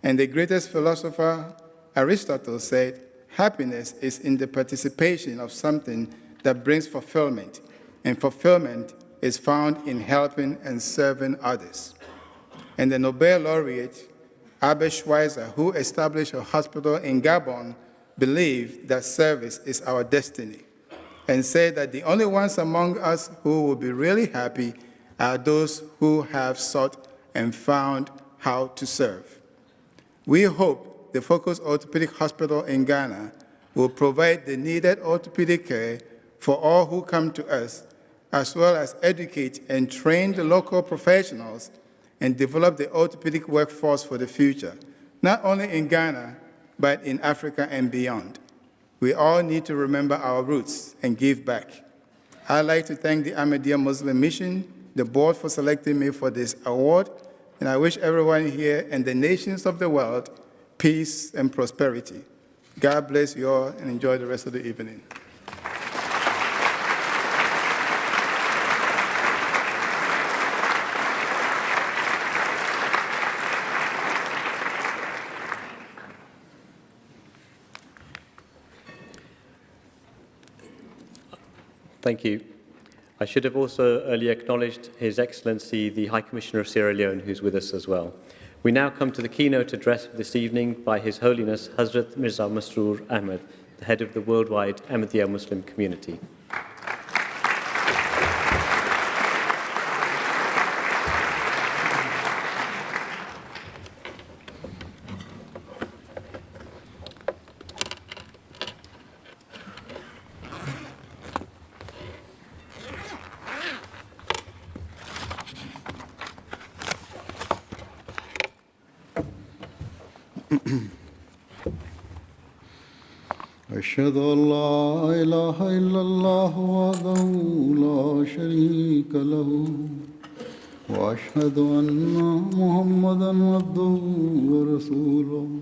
And the greatest philosopher, Aristotle, said, happiness is in the participation of something that brings fulfillment, and fulfillment is found in helping and serving others. And the Nobel laureate, Albert Schweitzer, who established a hospital in Gabon, believed that service is our destiny, and said that the only ones among us who will be really happy are those who have sought and found how to serve. We hope the Focus Orthopedic Hospital in Ghana will provide the needed orthopedic care for all who come to us, as well as educate and train the local professionals and develop the orthopedic workforce for the future, not only in Ghana, but in Africa and beyond. We all need to remember our roots and give back. I'd like to thank the Ahmadiyya Muslim Mission, the board for selecting me for this award, and I wish everyone here and the nations of the world peace and prosperity. God bless you all and enjoy the rest of the evening. Thank you. I should have also earlier acknowledged His Excellency, the High Commissioner of Sierra Leone, who's with us as well. We now come to the keynote address of this evening by His Holiness Hazrat Mirza Masroor Ahmad, the head of the worldwide Ahmadiyya Muslim Community. أشهد أن لا إله إلا الله وحده لا شريك له وأشهد أن محمدا عبده ورسوله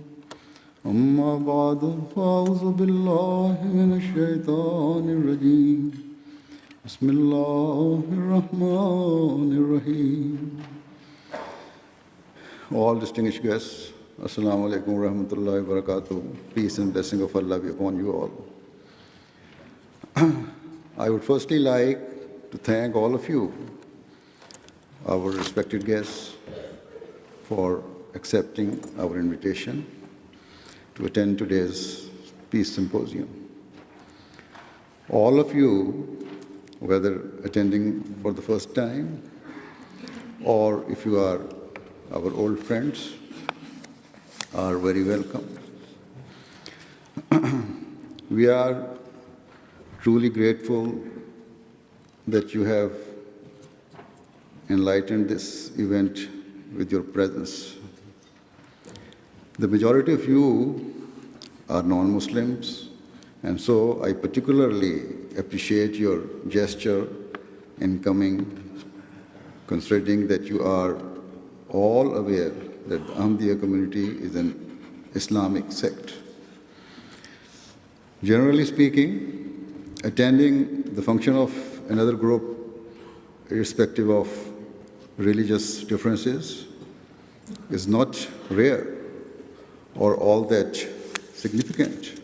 أما بعد فأعوذ بالله من الشيطان الرجيم بسم الله الرحمن الرحيم. All distinguished guests, Assalamu alaikum wa rahmatullahi wa barakatuh. Peace and blessing of Allah be upon you all. I would firstly like to thank all of you, our respected guests, for accepting our invitation to attend today's Peace Symposium. All of you, whether attending for the first time or if you are our old friends, are very welcome. We are truly grateful that you have enlightened this event with your presence. The majority of you are non-Muslims, and so I particularly appreciate your gesture in coming, considering that you are all aware that the Ahmadiyya community is an Islamic sect. Generally speaking, attending the function of another group, irrespective of religious differences, is not rare or all that significant.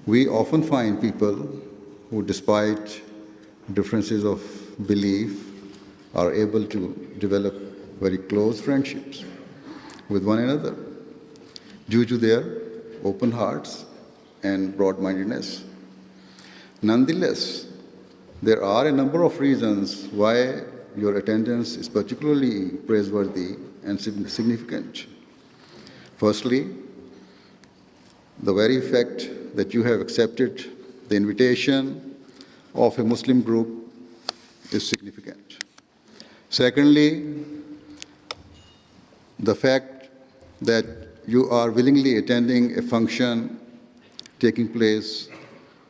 We often find people who, despite differences of belief, are able to develop very close friendships with one another due to their open hearts and broad-mindedness. Nonetheless, there are a number of reasons why your attendance is particularly praiseworthy and significant. Firstly, the very fact that you have accepted the invitation of a Muslim group is significant. Secondly, the fact that you are willingly attending a function taking place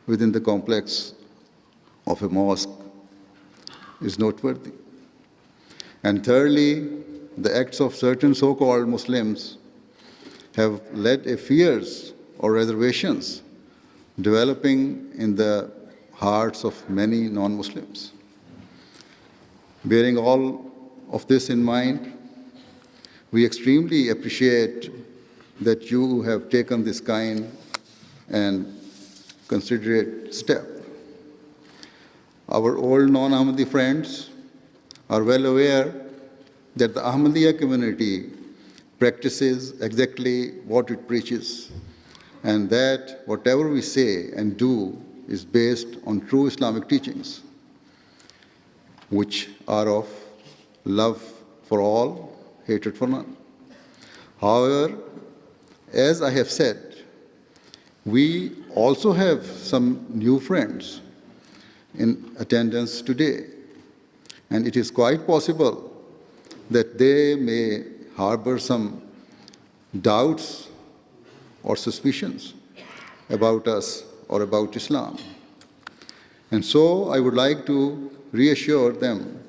within the complex of a mosque is noteworthy. And thirdly, the acts of certain so-called Muslims have led a fears or reservations developing in the hearts of many non-Muslims. Bearing all of this in mind, we extremely appreciate that you have taken this kind and considerate step. Our old non-Ahmadi friends are well aware that the Ahmadiyya community practices exactly what it preaches, and that whatever we say and do is based on true Islamic teachings, which are of love for all, hatred for none. However, as I have said, we also have some new friends in attendance today, and it is quite possible that they may harbor some doubts or suspicions about us or about Islam. And so I would like to reassure them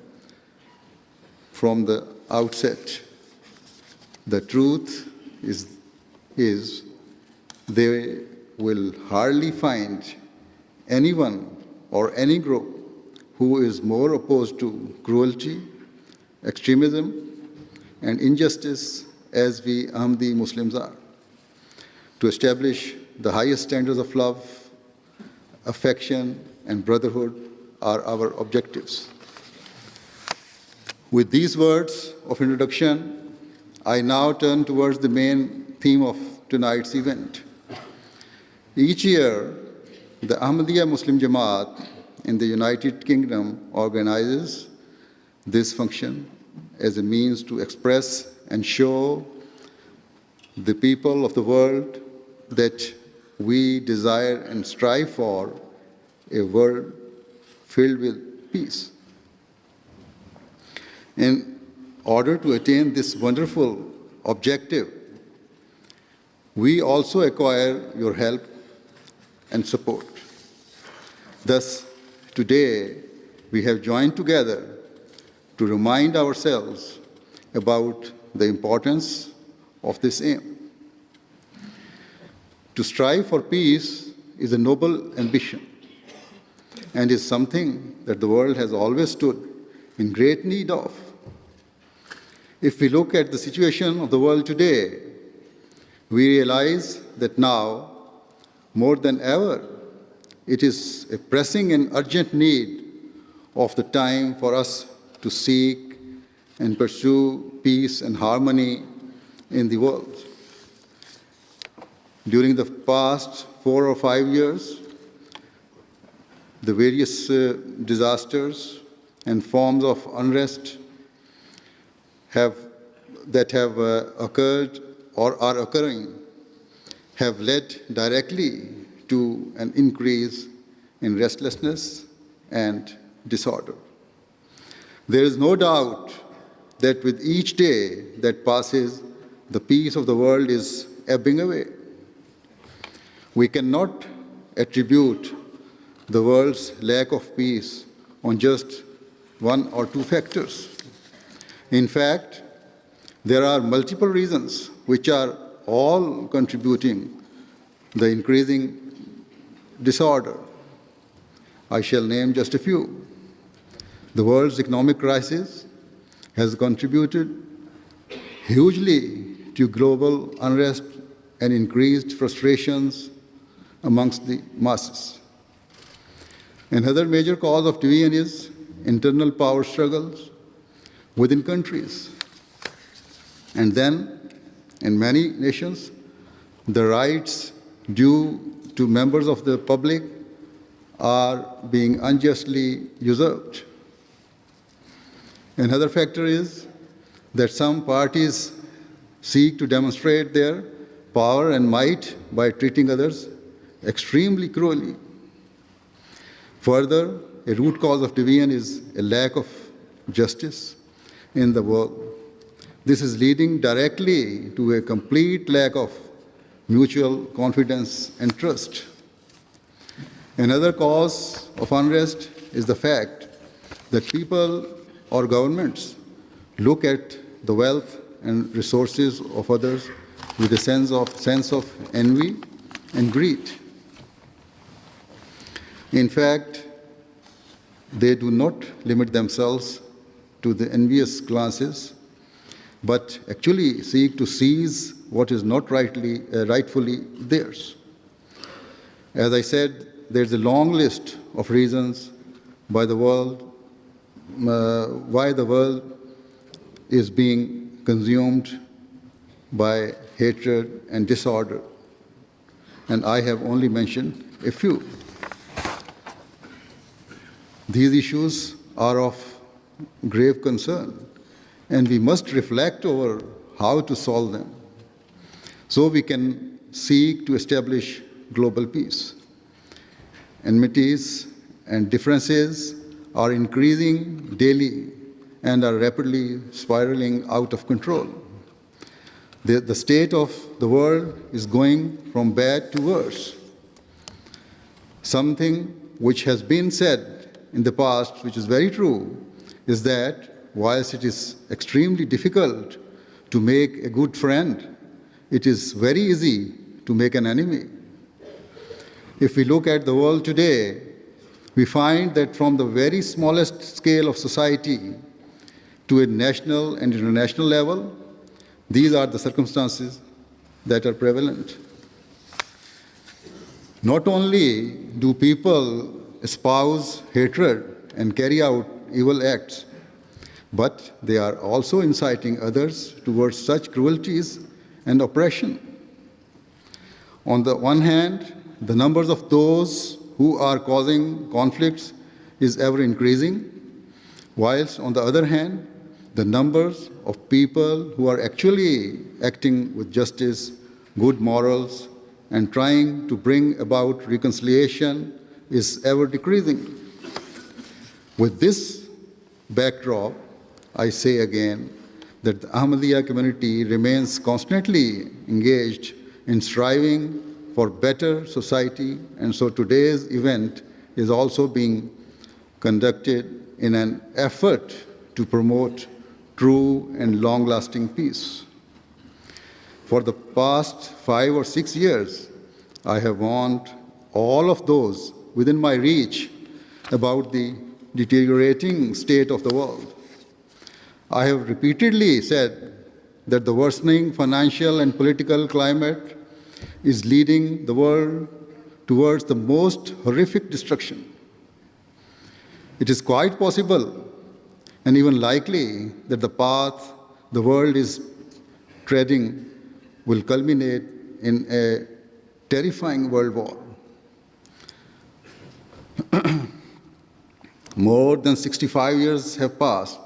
from the outset. The truth is they will hardly find anyone or any group who is more opposed to cruelty, extremism, and injustice as we Ahmadi Muslims are. To establish the highest standards of love, affection, and brotherhood are our objectives. With these words of introduction, I now turn towards the main theme of tonight's event. Each year, the Ahmadiyya Muslim Jamaat in the United Kingdom organizes this function as a means to express and show the people of the world that we desire and strive for a world filled with peace. In order to attain this wonderful objective, we also acquire your help and support. Thus, today, we have joined together to remind ourselves about the importance of this aim. To strive for peace is a noble ambition and is something that the world has always stood in great need of. If we look at the situation of the world today, we realize that now, more than ever, it is a pressing and urgent need of the time for us to seek and pursue peace and harmony in the world. During the past 4 or 5 years, the various disasters and forms of unrest that have occurred or are occurring have led directly to an increase in restlessness and disorder. There is no doubt that with each day that passes, the peace of the world is ebbing away. We cannot attribute the world's lack of peace on just 1 or 2 factors. In fact, there are multiple reasons which are all contributing the increasing disorder. I shall name just a few. The world's economic crisis has contributed hugely to global unrest and increased frustrations amongst the masses. Another major cause of division is internal power struggles within countries. And then, in many nations, the rights due to members of the public are being unjustly usurped. Another factor is that some parties seek to demonstrate their power and might by treating others extremely cruelly. Further, a root cause of division is a lack of justice in the world. This is leading directly to a complete lack of mutual confidence and trust. Another cause of unrest is the fact that people or governments look at the wealth and resources of others with a sense of envy and greed. In fact, they do not limit themselves to the envious glances, but actually seek to seize what is not rightfully theirs. As I said, there's a long list of reasons why the world is being consumed by hatred and disorder, and I have only mentioned a few. These issues are of grave concern, and we must reflect over how to solve them so we can seek to establish global peace. Enmities and differences are increasing daily and are rapidly spiraling out of control. The state of the world is going from bad to worse. Something which has been said in the past, which is very true, is that whilst it is extremely difficult to make a good friend, it is very easy to make an enemy. If we look at the world today, we find that from the very smallest scale of society to a national and international level, these are the circumstances that are prevalent. Not only do people espouse hatred and carry out evil acts, but they are also inciting others towards such cruelties and oppression. On the one hand, the numbers of those who are causing conflicts is ever increasing, whilst on the other hand, the numbers of people who are actually acting with justice, good morals, and trying to bring about reconciliation is ever decreasing. With this backdrop, I say again that the Ahmadiyya community remains constantly engaged in striving for better society, and so today's event is also being conducted in an effort to promote true and long-lasting peace. For the past 5 or 6 years, I have warned all of those within my reach about the deteriorating state of the world. I have repeatedly said that the worsening financial and political climate is leading the world towards the most horrific destruction. It is quite possible and even likely that the path the world is treading will culminate in a terrifying world war. More than 65 years have passed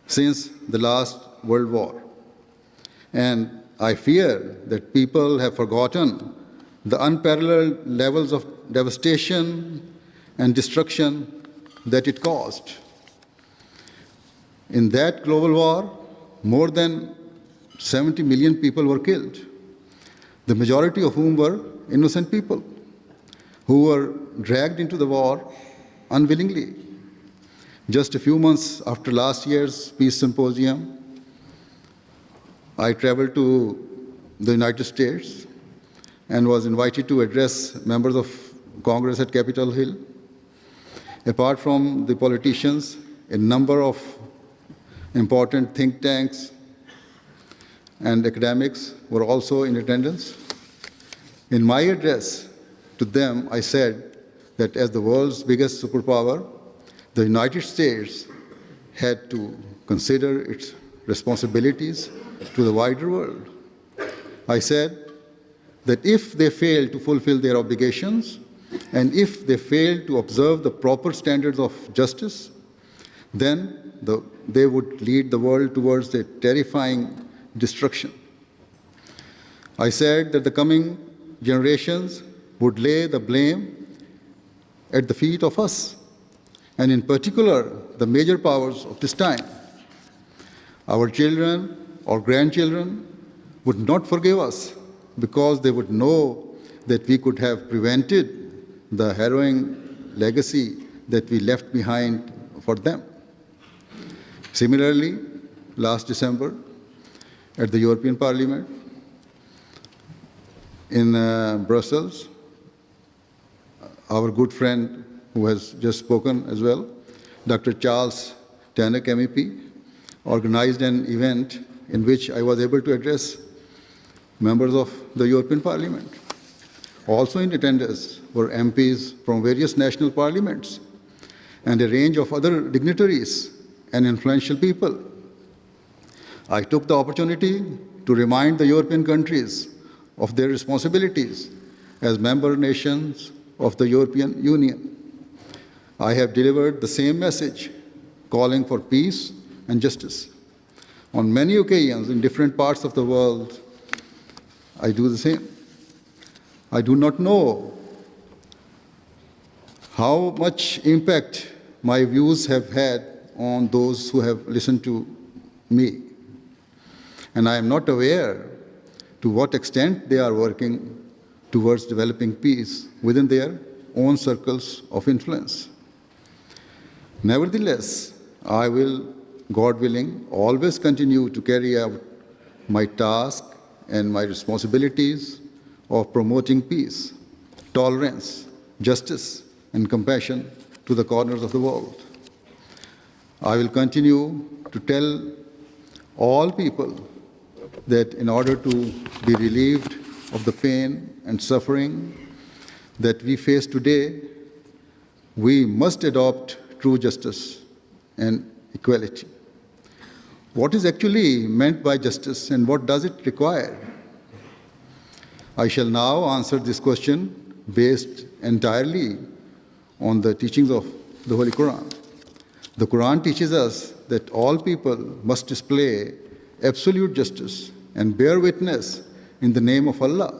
since the last World War, and I fear that people have forgotten the unparalleled levels of devastation and destruction that it caused. In that global war, more than 70 million people were killed, the majority of whom were innocent people who were dragged into the war unwillingly. Just a few months after last year's Peace Symposium, I traveled to the United States and was invited to address members of Congress at Capitol Hill. Apart from the politicians, a number of important think tanks and academics were also in attendance. In my address to them, I said that as the world's biggest superpower, the United States had to consider its responsibilities to the wider world. I said that if they fail to fulfill their obligations, And if they fail to observe the proper standards of justice, then they would lead the world towards a terrifying destruction. I said that the coming generations would lay the blame at the feet of us, and in particular, the major powers of this time. Our children or grandchildren would not forgive us because they would know that we could have prevented the harrowing legacy that we left behind for them. Similarly, last December, at the European Parliament in Brussels, our good friend who has just spoken as well, Dr. Charles Tannock, MEP, organized an event in which I was able to address members of the European Parliament. Also in attendance were MPs from various national parliaments and a range of other dignitaries and influential people. I took the opportunity to remind the European countries of their responsibilities as member nations of the European Union. I have delivered the same message, calling for peace and justice. On many occasions in different parts of the world, I do the same. I do not know how much impact my views have had on those who have listened to me. And I am not aware to what extent they are working towards developing peace within their own circles of influence. Nevertheless, I will, God willing, always continue to carry out my task and my responsibilities of promoting peace, tolerance, justice, and compassion to the corners of the world. I will continue to tell all people that in order to be relieved of the pain and suffering that we face today, we must adopt true justice and equality. What is actually meant by justice and what does it require? I shall now answer this question based entirely on the teachings of the Holy Quran. The Quran teaches us that all people must display absolute justice and bear witness in the name of Allah,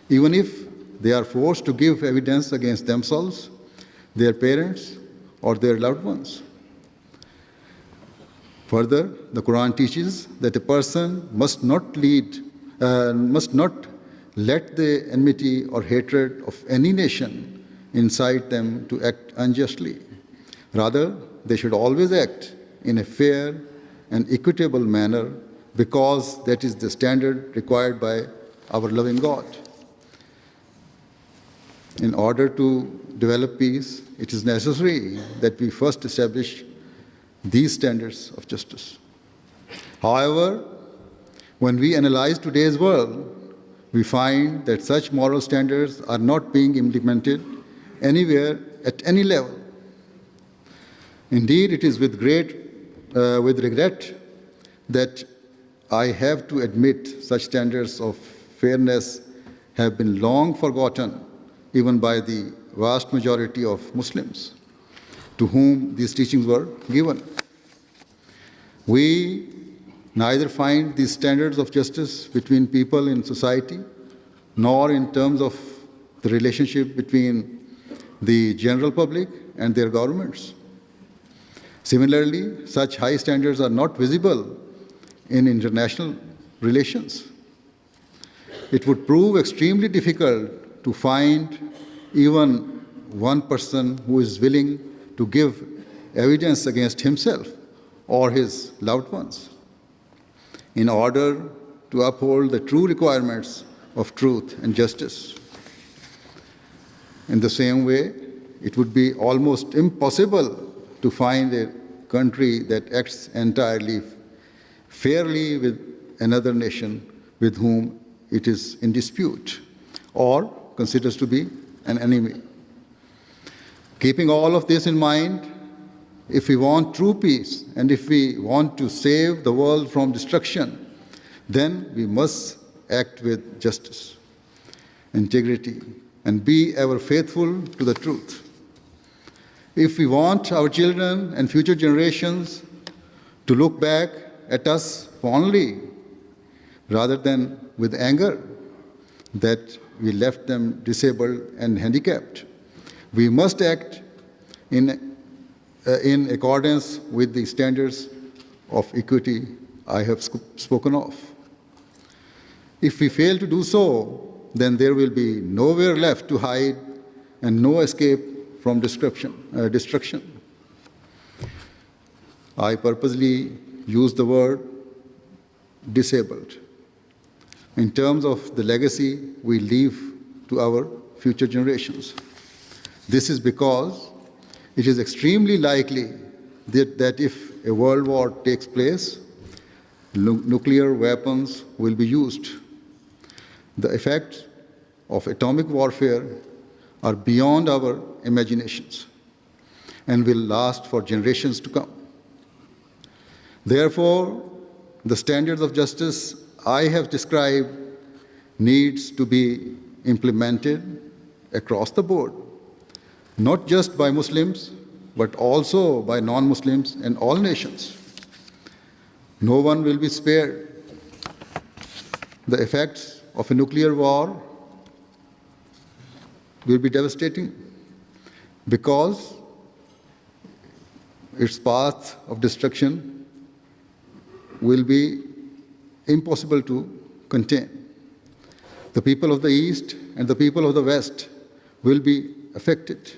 even if they are forced to give evidence against themselves, their parents, or their loved ones. Further, the Quran teaches that a person must not let the enmity or hatred of any nation incite them to act unjustly. Rather, they should always act in a fair and equitable manner because that is the standard required by our loving God. In order to develop peace, it is necessary that we first establish these standards of justice. However, when we analyze today's world, we find that such moral standards are not being implemented anywhere at any level. Indeed, it is with regret that I have to admit such standards of fairness have been long forgotten, even by the vast majority of Muslims to whom these teachings were given. We neither find these standards of justice between people in society, nor in terms of the relationship between the general public and their governments. Similarly, such high standards are not visible in international relations. It would prove extremely difficult to find even one person who is willing to give evidence against himself or his loved ones in order to uphold the true requirements of truth and justice. In the same way, it would be almost impossible to find a country that acts entirely fairly with another nation with whom it is in dispute or considers to be an enemy. Keeping all of this in mind, if we want true peace and if we want to save the world from destruction, then we must act with justice, integrity, and be ever faithful to the truth. If we want our children and future generations to look back at us fondly rather than with anger that we left them disabled and handicapped, we must act in accordance with the standards of equity I have spoken of. If we fail to do so, then there will be nowhere left to hide and no escape from destruction. I purposely use the word disabled in terms of the legacy we leave to our future generations. This is because it is extremely likely that if a world war takes place, nuclear weapons will be used. The effects of atomic warfare are beyond our imaginations and will last for generations to come. Therefore, the standards of justice I have described needs to be implemented across the board, not just by Muslims, but also by non-Muslims and all nations. No one will be spared. The effects of a nuclear war will be devastating because its path of destruction will be impossible to contain. The people of the East and the people of the West will be affected.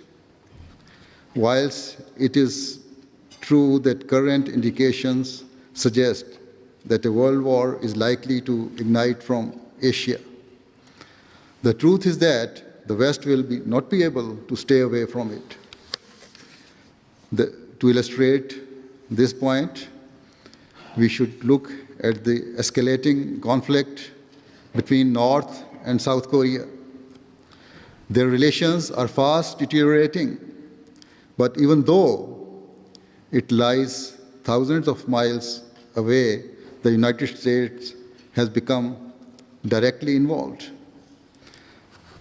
Whilst it is true that current indications suggest that a world war is likely to ignite from Asia, the truth is that the West will not be able to stay away from it. To illustrate this point, we should look at the escalating conflict between North and South Korea. Their relations are fast deteriorating, but even though it lies thousands of miles away, the United States has become directly involved.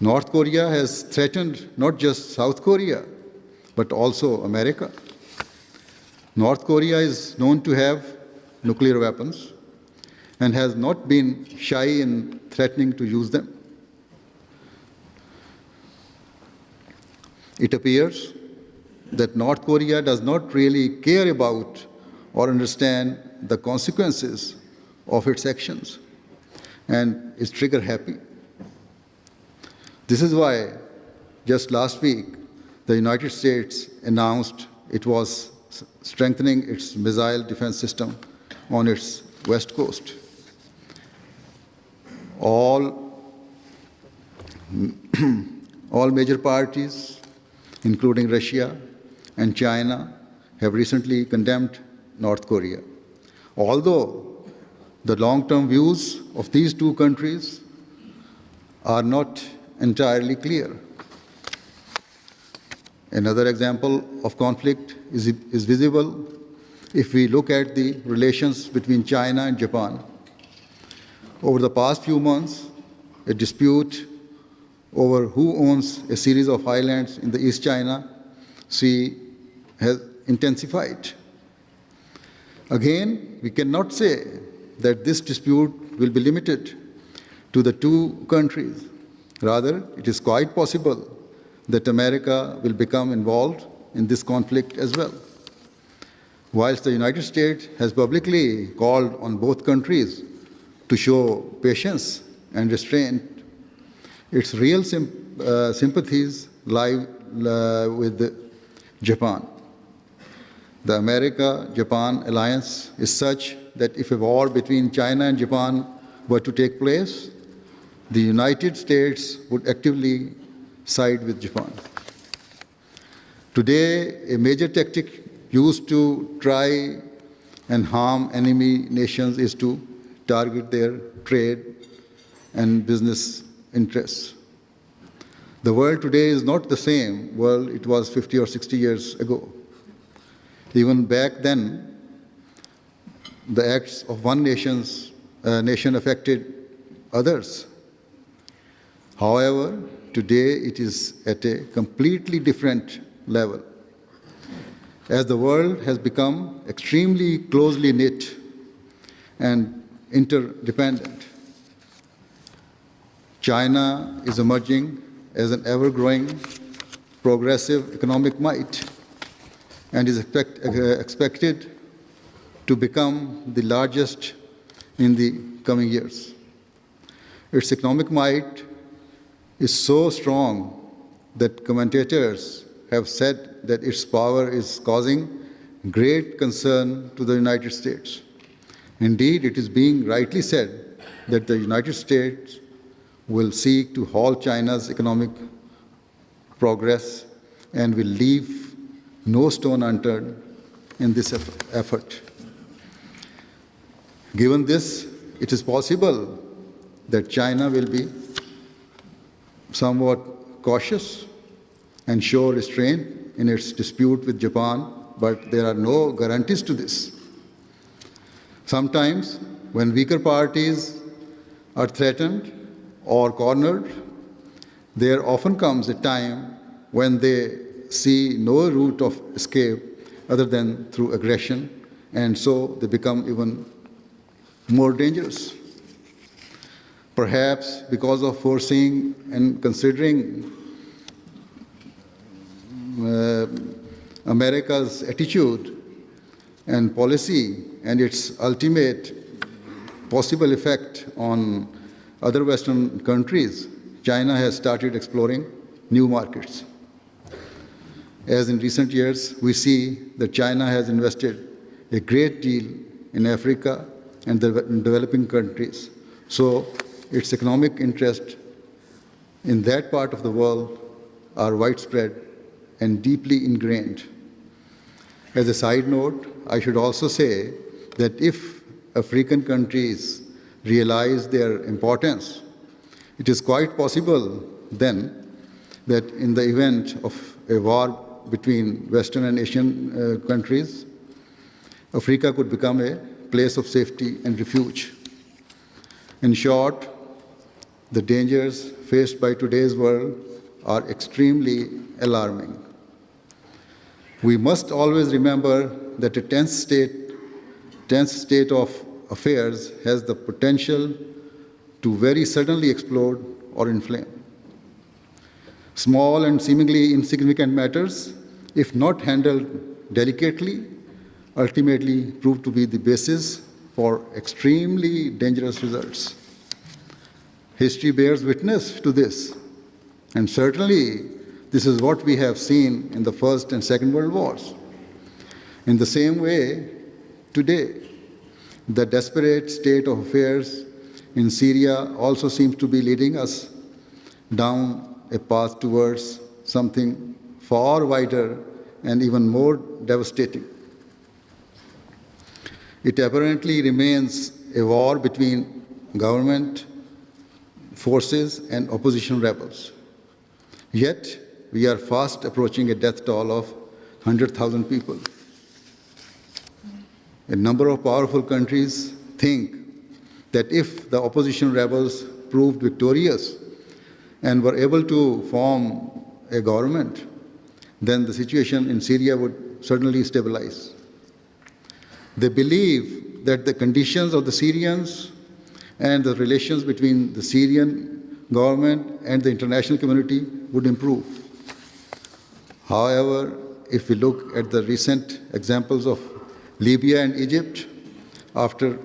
North Korea has threatened not just South Korea, but also America. North Korea is known to have nuclear weapons and has not been shy in threatening to use them. It appears that North Korea does not really care about or understand the consequences of its actions and is trigger happy. This is why just last week the United States announced it was strengthening its missile defense system on its west coast. All major parties, including Russia and China, have recently condemned North Korea. Although the long-term views of these two countries are not entirely clear. Another example of conflict is visible if we look at the relations between China and Japan. Over the past few months, a dispute over who owns a series of islands in the East China Sea has intensified. Again, we cannot say that this dispute will be limited to the two countries. Rather, it is quite possible that America will become involved in this conflict as well. Whilst the United States has publicly called on both countries to show patience and restraint, its real sympathies lie with Japan. The America-Japan alliance is such that if a war between China and Japan were to take place, the United States would actively side with Japan. Today, a major tactic used to try and harm enemy nations is to target their trade and business interests. The world today is not the same world it was 50 or 60 years ago. Even back then, the acts of one nation affected others. However, today it is at a completely different level. As the world has become extremely closely knit and interdependent, China is emerging as an ever-growing, progressive economic might and is expected to become the largest in the coming years. Its economic might is so strong that commentators have said that its power is causing great concern to the United States. Indeed, it is being rightly said that the United States will seek to halt China's economic progress and will leave no stone unturned in this effort. Given this, it is possible that China will be somewhat cautious and show restraint in its dispute with Japan, but there are no guarantees to this. Sometimes, when weaker parties are threatened or cornered, there often comes a time when they see no route of escape other than through aggression, and so they become even more dangerous. Perhaps because of foreseeing and considering America's attitude and policy and its ultimate possible effect on other Western countries, China has started exploring new markets. As in recent years, we see that China has invested a great deal in Africa and the developing countries. So its economic interest in that part of the world are widespread and deeply ingrained. As a side note, I should also say that if African countries realize their importance, it is quite possible then that in the event of a war between Western and Asian countries, Africa could become a place of safety and refuge. In short, the dangers faced by today's world are extremely alarming. We must always remember that a tense state of affairs has the potential to very suddenly explode or inflame. Small and seemingly insignificant matters, if not handled delicately, ultimately prove to be the basis for extremely dangerous results. History bears witness to this, and certainly this is what we have seen in the First and Second World Wars. In the same way, today, the desperate state of affairs in Syria also seems to be leading us down a path towards something far wider and even more devastating. It apparently remains a war between government forces and opposition rebels. Yet, we are fast approaching a death toll of 100,000 people. A number of powerful countries think that if the opposition rebels proved victorious and were able to form a government, then the situation in Syria would certainly stabilize. They believe that the conditions of the Syrians and the relations between the Syrian government and the international community would improve. However, if we look at the recent examples of Libya and Egypt after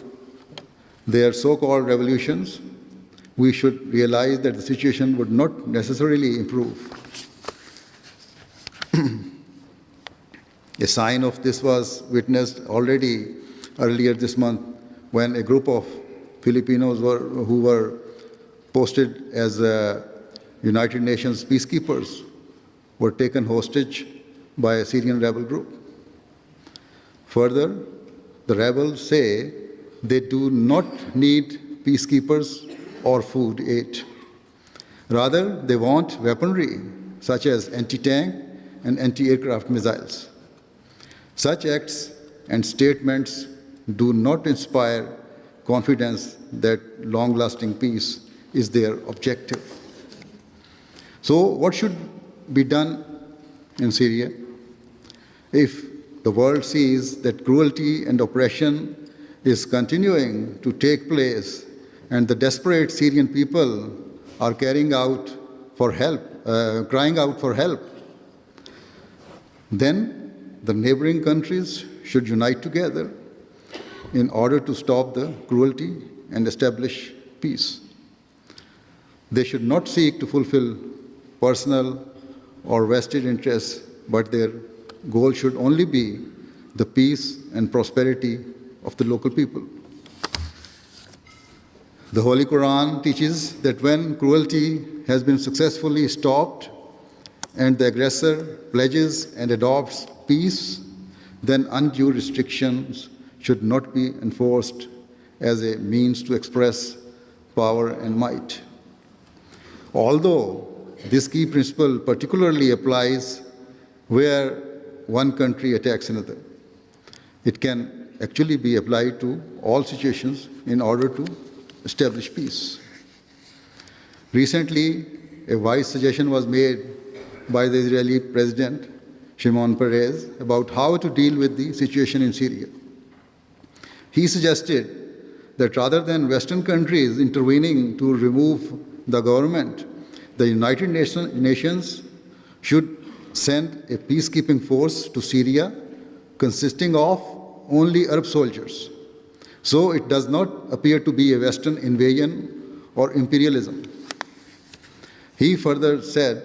their so-called revolutions, we should realize that the situation would not necessarily improve. A sign of this was witnessed already earlier this month when a group of Filipinos who were posted as United Nations peacekeepers were taken hostage by a Syrian rebel group. Further, the rebels say they do not need peacekeepers or food aid. Rather, they want weaponry such as anti-tank and anti-aircraft missiles. Such acts and statements do not inspire confidence that long-lasting peace is their objective. So what should be done in Syria? If the world sees that cruelty and oppression is continuing to take place and the desperate Syrian people are crying out for help, then the neighboring countries should unite together in order to stop the cruelty and establish peace. They should not seek to fulfill personal or vested interests, but their goal should only be the peace and prosperity of the local people. The Holy Quran teaches that when cruelty has been successfully stopped and the aggressor pledges and adopts peace, then undue restrictions should not be enforced as a means to express power and might. Although this key principle particularly applies where one country attacks another, it can actually be applied to all situations in order to establish peace. Recently, a wise suggestion was made by the Israeli President, Shimon Peres, about how to deal with the situation in Syria. He suggested that rather than Western countries intervening to remove the government, the United Nations should send a peacekeeping force to Syria consisting of only Arab soldiers. So it does not appear to be a Western invasion or imperialism. He further said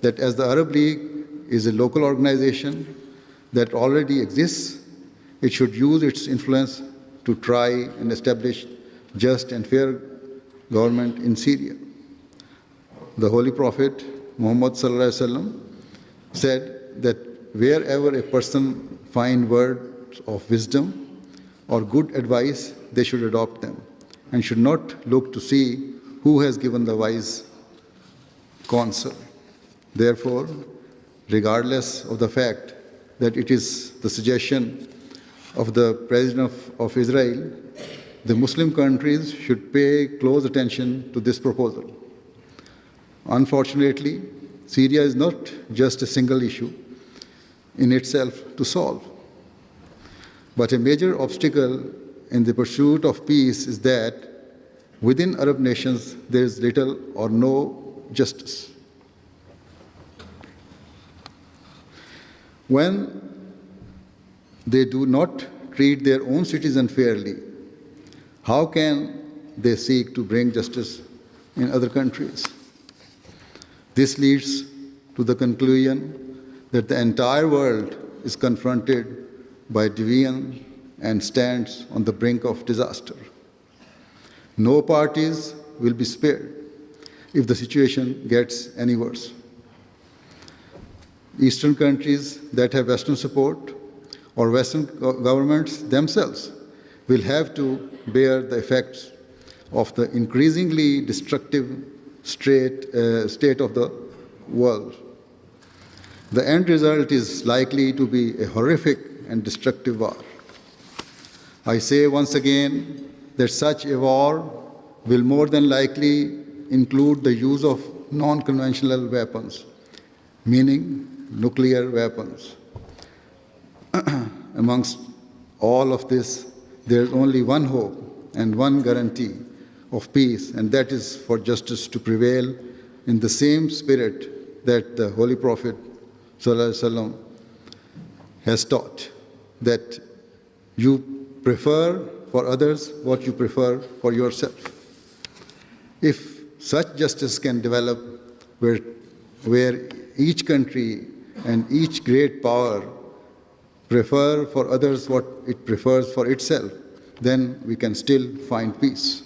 that as the Arab League is a local organization that already exists, it should use its influence to try and establish just and fair government in Syria. The Holy Prophet Muhammad said that wherever a person finds words of wisdom or good advice, they should adopt them and should not look to see who has given the wise counsel. Therefore, regardless of the fact that it is the suggestion of the President of Israel, the Muslim countries should pay close attention to this proposal. Unfortunately, Syria is not just a single issue in itself to solve, but a major obstacle in the pursuit of peace is that within Arab nations there is little or no justice. When they do not treat their own citizens fairly, how can they seek to bring justice in other countries? This leads to the conclusion that the entire world is confronted by division and stands on the brink of disaster. No parties will be spared if the situation gets any worse. Eastern countries that have Western support or Western governments themselves will have to bear the effects of the increasingly destructive state of the world. The end result is likely to be a horrific and destructive war. I say once again that such a war will more than likely include the use of non-conventional weapons, meaning nuclear weapons. Amongst all of this, there is only one hope and one guarantee of peace, and that is for justice to prevail in the same spirit that the Holy Prophet ﷺ has taught, that you prefer for others what you prefer for yourself. If such justice can develop where each country and each great power prefer for others what it prefers for itself, then we can still find peace.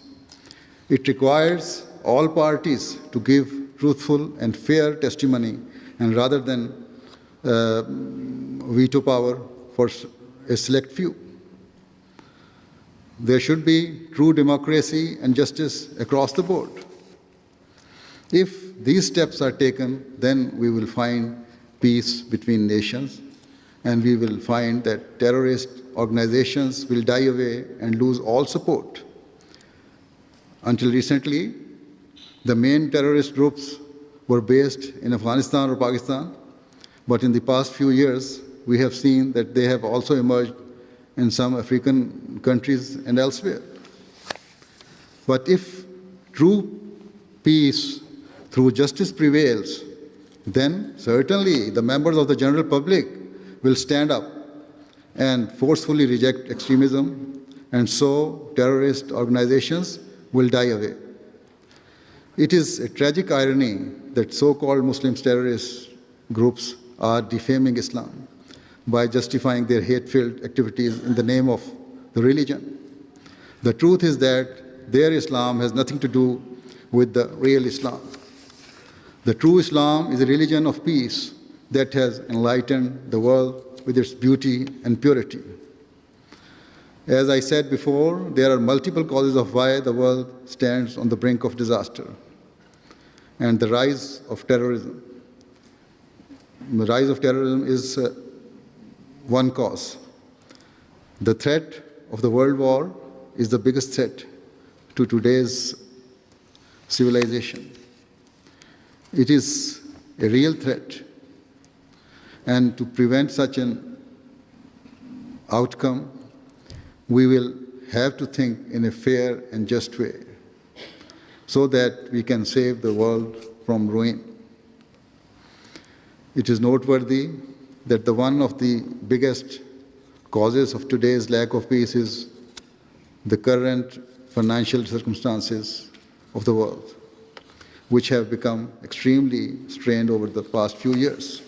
It requires all parties to give truthful and fair testimony, and rather than veto power for a select few. There should be true democracy and justice across the board. If these steps are taken, then we will find peace between nations, and we will find that terrorist organizations will die away and lose all support. Until recently, the main terrorist groups were based in Afghanistan or Pakistan, but in the past few years, we have seen that they have also emerged in some African countries and elsewhere. But if true peace through justice prevails, then certainly the members of the general public will stand up and forcefully reject extremism, and so terrorist organizations will die away. It is a tragic irony that so-called Muslim terrorist groups are defaming Islam by justifying their hate-filled activities in the name of the religion. The truth is that their Islam has nothing to do with the real Islam. The true Islam is a religion of peace that has enlightened the world with its beauty and purity. As I said before, there are multiple causes of why the world stands on the brink of disaster. And the rise of terrorism. The rise of terrorism is one cause. The threat of the world war is the biggest threat to today's civilization. It is a real threat. And to prevent such an outcome, we will have to think in a fair and just way so that we can save the world from ruin. It is noteworthy that one of the biggest causes of today's lack of peace is the current financial circumstances of the world, which have become extremely strained over the past few years.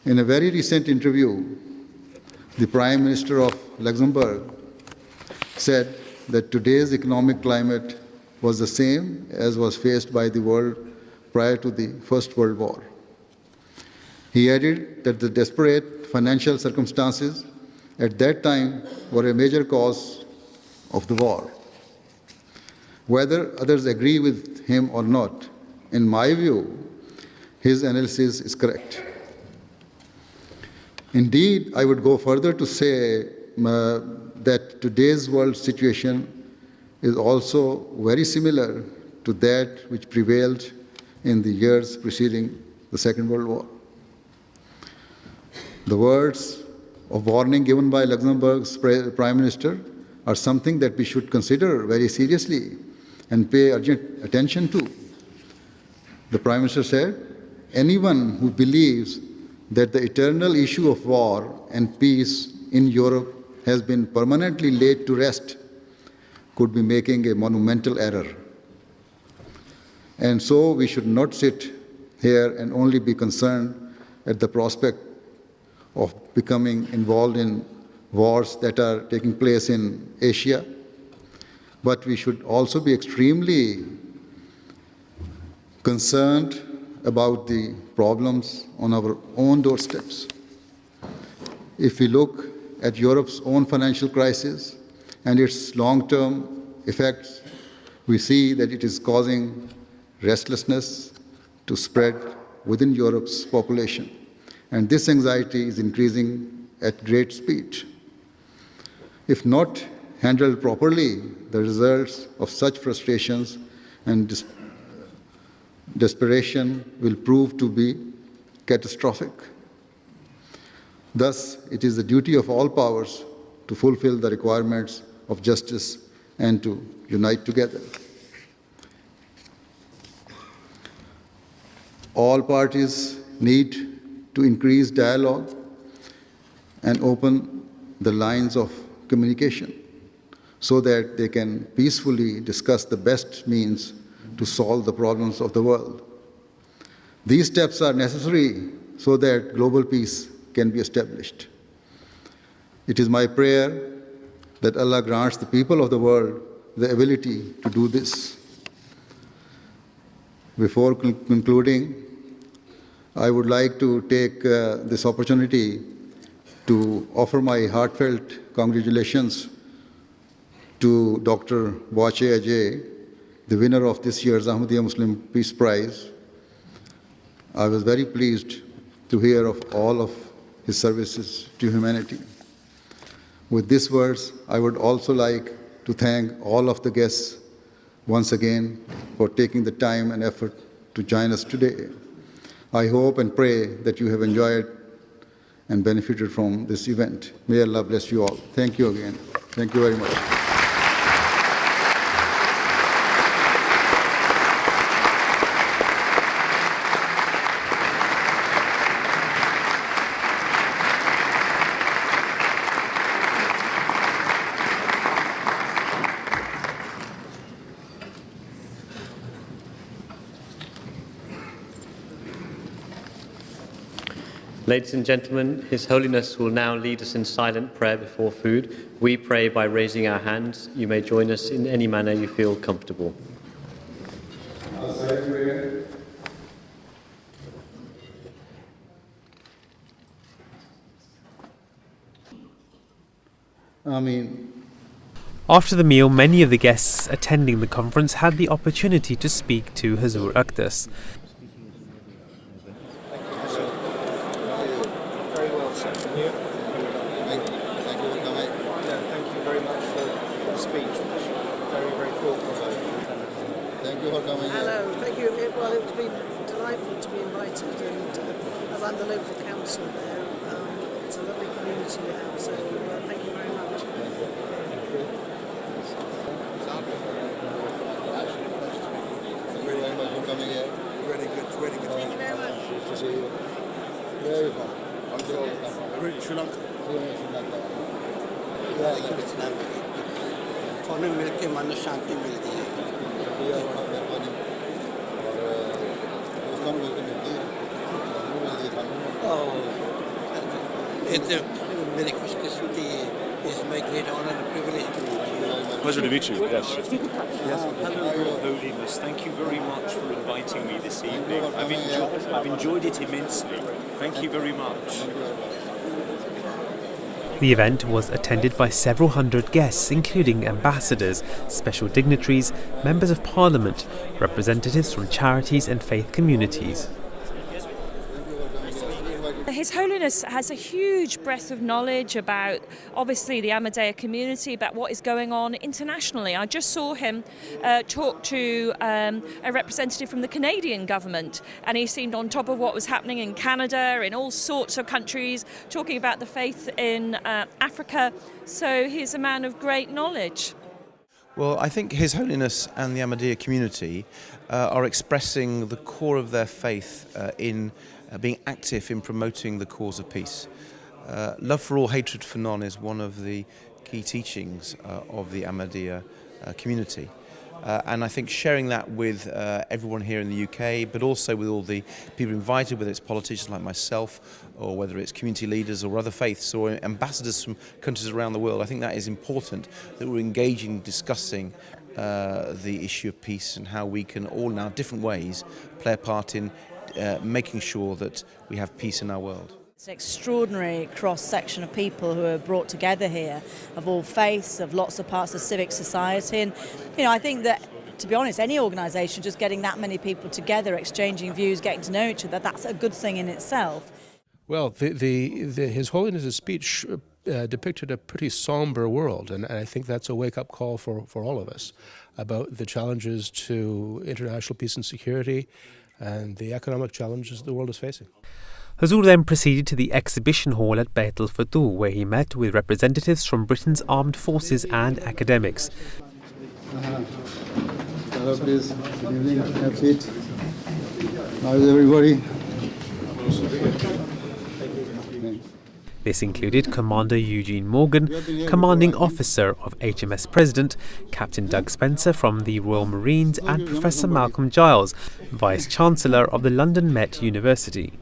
In a very recent interview, the Prime Minister of Luxembourg said that today's economic climate was the same as was faced by the world prior to the First World War. He added that the desperate financial circumstances at that time were a major cause of the war. Whether others agree with him or not, in my view, his analysis is correct. Indeed, I would go further to say that today's world situation is also very similar to that which prevailed in the years preceding the Second World War. The words of warning given by Luxembourg's Prime Minister are something that we should consider very seriously and pay urgent attention to. The Prime Minister said, "Anyone who believes that the eternal issue of war and peace in Europe has been permanently laid to rest could be making a monumental error. And so we should not sit here and only be concerned at the prospect of becoming involved in wars that are taking place in Asia, but we should also be extremely concerned about the problems on our own doorsteps. If we look at Europe's own financial crisis and its long-term effects, we see that it is causing restlessness to spread within Europe's population. And this anxiety is increasing at great speed. If not handled properly, the results of such frustrations and desperation will prove to be catastrophic. Thus, it is the duty of all powers to fulfill the requirements of justice and to unite together. All parties need to increase dialogue and open the lines of communication so that they can peacefully discuss the best means to solve the problems of the world. These steps are necessary so that global peace can be established. It is my prayer that Allah grants the people of the world the ability to do this. Before concluding, I would like to take this opportunity to offer my heartfelt congratulations to Dr. Boache Ajay, the winner of this year's Ahmadiyya Muslim Peace Prize. I was very pleased to hear of all of his services to humanity. With these words, I would also like to thank all of the guests once again for taking the time and effort to join us today. I hope and pray that you have enjoyed and benefited from this event. May Allah bless you all. Thank you again. Thank you very much. Ladies and gentlemen, His Holiness will now lead us in silent prayer before food. We pray by raising our hands. You may join us in any manner you feel comfortable. After the meal, many of the guests attending the conference had the opportunity to speak to Hazur Aqdas. Hello, thank you. Well, it's been delightful to be invited, and as I'm the local council there, it's a lovely community we have, so thank you very much. Thank you very much for coming here. Really good. Thank you very much. To see you. Where are you from? I'm from Sri Lanka. It's a very खुशकिस्मती is my great honor and privilege to meet you. Pleasure to meet you. Yes. Hello, Your Holiness. Thank you very much for inviting me this evening. I've enjoyed it immensely. Thank you very much. The event was attended by several hundred guests, including ambassadors, special dignitaries, members of parliament, representatives from charities and faith communities. His Holiness has a huge breadth of knowledge about, obviously, the Ahmadiyya community, about what is going on internationally. I just saw him talk to a representative from the Canadian government, and he seemed on top of what was happening in Canada, in all sorts of countries, talking about the faith in Africa. So he's a man of great knowledge. Well, I think His Holiness and the Ahmadiyya community are expressing the core of their faith in being active in promoting the cause of peace. Love for all, hatred for none is one of the key teachings of the Ahmadiyya community. And I think sharing that with everyone here in the UK, but also with all the people invited, whether it's politicians like myself, or whether it's community leaders or other faiths, or ambassadors from countries around the world, I think that is important, that we're engaging, discussing the issue of peace and how we can all, in our different ways, play a part in making sure that we have peace in our world. It's an extraordinary cross-section of people who are brought together here, of all faiths, of lots of parts of civic society. And, I think that, to be honest, any organisation just getting that many people together, exchanging views, getting to know each other, that's a good thing in itself. Well, His Holiness's speech depicted a pretty somber world, and I think that's a wake-up call for all of us about the challenges to international peace and security and the economic challenges the world is facing. Hazur then proceeded to the exhibition hall at Beit al-Futuh, where he met with representatives from Britain's armed forces and academics. Hello, please. Good evening. Have a seat. How is everybody? This included Commander Eugene Morgan, commanding officer of HMS President, Captain Doug Spencer from the Royal Marines, and Professor Malcolm Giles, Vice-Chancellor of the London Met University.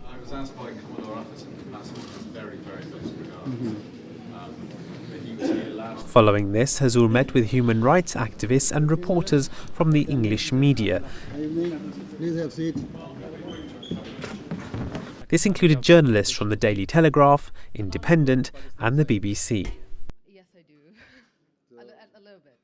Following this, Hazur met with human rights activists and reporters from the English media. Please have a seat. This included journalists from the Daily Telegraph, Independent, and the BBC. Yes, I do. A little bit.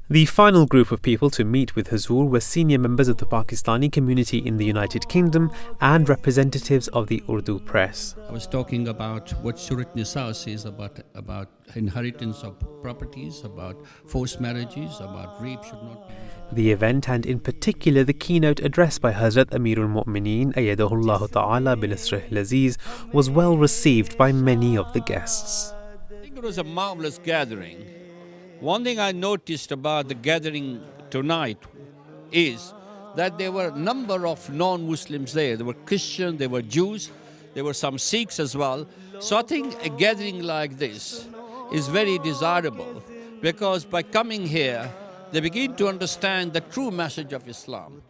The final group of people to meet with Hazur were senior members of the Pakistani community in the United Kingdom and representatives of the Urdu press. I was talking about what Surat Nisa says about inheritance of properties, about forced marriages, about rape should not be. The event, and in particular the keynote address by Hazrat Amirul Mu'mineen Ayyadahullah Ta'ala bil Israhil Aziz, was well received by many of the guests. I think it was a marvelous gathering. One thing I noticed about the gathering tonight is that there were a number of non-Muslims there. There were Christians, there were Jews, there were some Sikhs as well. So I think a gathering like this is very desirable because by coming here, they begin to understand the true message of Islam.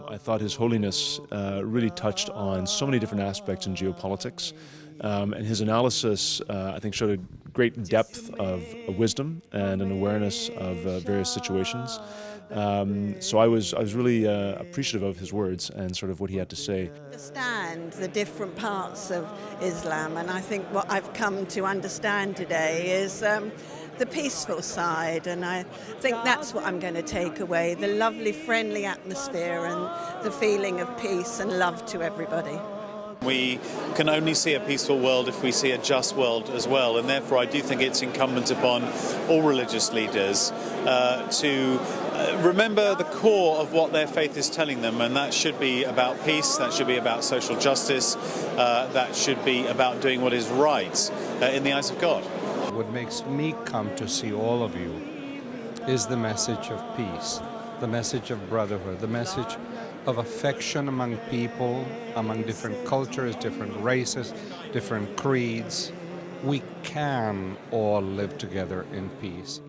I thought His Holiness really touched on so many different aspects in geopolitics. And his analysis, I think, showed a great depth of wisdom and an awareness of various situations. So I was really appreciative of his words and sort of what he had to say. Understand the different parts of Islam, and I think what I've come to understand today is the peaceful side, and I think that's what I'm going to take away, the lovely, friendly atmosphere and the feeling of peace and love to everybody. We can only see a peaceful world if we see a just world as well, and therefore I do think it's incumbent upon all religious leaders to remember the core of what their faith is telling them, and that should be about peace, that should be about social justice, that should be about doing what is right in the eyes of God. What makes me come to see all of you is the message of peace, the message of brotherhood, the message of affection among people, among different cultures, different races, different creeds. We can all live together in peace.